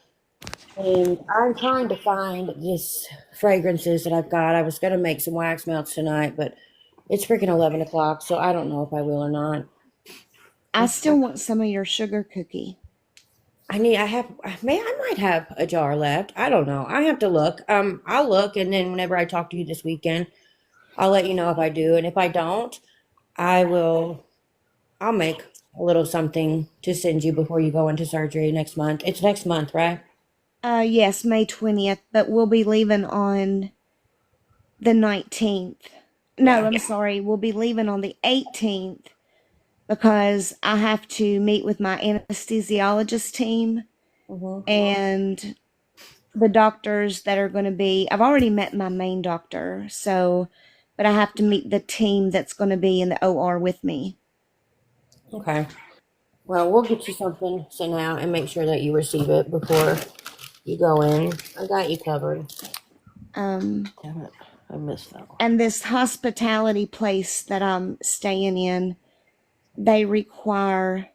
Speaker 1: And I'm trying to find this fragrances that I've got. I was gonna make some wax melts tonight, but it's freaking 11 o'clock, so I don't know if I will or not.
Speaker 7: I still want some of your sugar cookie.
Speaker 1: I might have a jar left. I don't know. I have to look. I'll look, and then whenever I talk to you this weekend, I'll let you know if I do, and if I don't, I will. I'll make a little something to send you before you go into surgery next month. It's next month, right?
Speaker 7: Yes, May 20th, but we'll be leaving on the 19th. No,
Speaker 1: Yeah.
Speaker 7: I'm sorry. We'll be leaving on the 18th because I have to meet with my anesthesiologist team
Speaker 1: Mm-hmm.
Speaker 7: and the doctors that are going to be. I've already met my main doctor, but I have to meet the team that's going to be in the OR with me.
Speaker 1: Okay. Well, we'll get you something sent out and make sure that you receive it before you go in. I got you covered.
Speaker 7: Um,
Speaker 2: Damn it. I missed that one.
Speaker 7: and this hospitality place that I'm staying in, they require,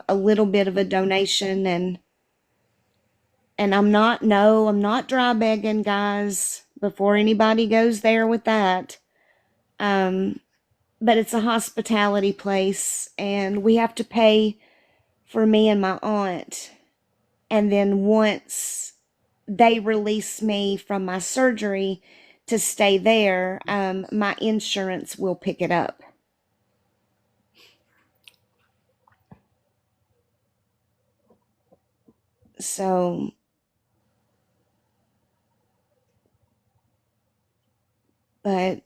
Speaker 7: a little bit of a donation, and I'm not dry begging, guys, before anybody goes there with that. But it's a hospitality place and we have to pay for me and my aunt. And then once they release me from my surgery to stay there, my insurance will pick it up. So, but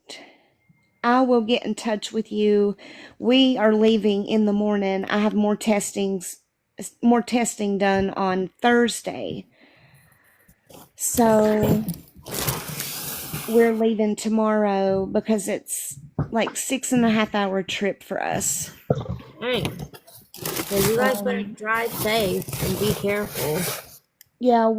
Speaker 7: I will get in touch with you. We are leaving in the morning. I have more testing done on Thursday. So we're leaving tomorrow because it's like 6.5 hour trip for us.
Speaker 1: Hey, so you guys better drive safe and be careful.
Speaker 7: Yeah,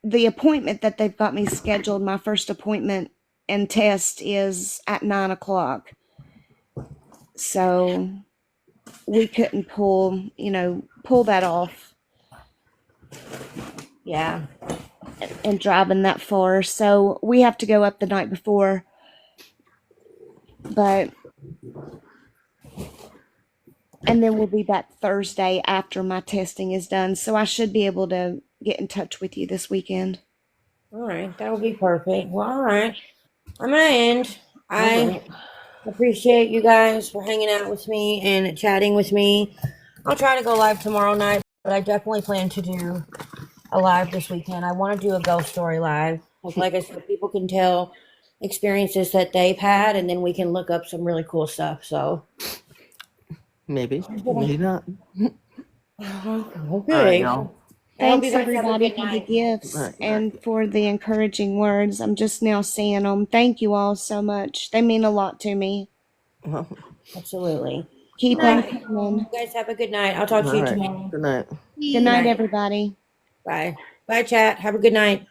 Speaker 7: the appointment that they've got me scheduled, my first appointment and test is at 9 o'clock. So we couldn't pull that off.
Speaker 1: Yeah.
Speaker 7: And driving that far. So we have to go up the night before. And then we'll be back Thursday after my testing is done. So I should be able to get in touch with you this weekend.
Speaker 1: All right. That will be perfect. Well, all right. I'm going to end. I appreciate you guys for hanging out with me and chatting with me. I'll try to go live tomorrow night, but I definitely plan to do a live this weekend. I want to do a ghost story live. Like I said, people can tell experiences that they've had, and then we can look up some really cool stuff. So
Speaker 2: Maybe. Maybe not.
Speaker 1: okay.
Speaker 2: All right, y'all.
Speaker 1: I hope
Speaker 7: Thanks
Speaker 1: you guys have a
Speaker 7: everybody
Speaker 1: good
Speaker 7: for the
Speaker 1: night.
Speaker 7: gifts
Speaker 2: All right.
Speaker 7: and for the encouraging words. I'm just now seeing them. Thank you all so much. They mean a lot to me.
Speaker 2: Well,
Speaker 1: Absolutely.
Speaker 7: Keep
Speaker 1: All
Speaker 7: on
Speaker 1: right.
Speaker 7: coming.
Speaker 1: You guys have a good night. I'll talk to
Speaker 2: all
Speaker 1: you
Speaker 2: right.
Speaker 1: tomorrow.
Speaker 2: Good night.
Speaker 7: Good night, everybody.
Speaker 1: Bye. Bye, chat. Have a good night.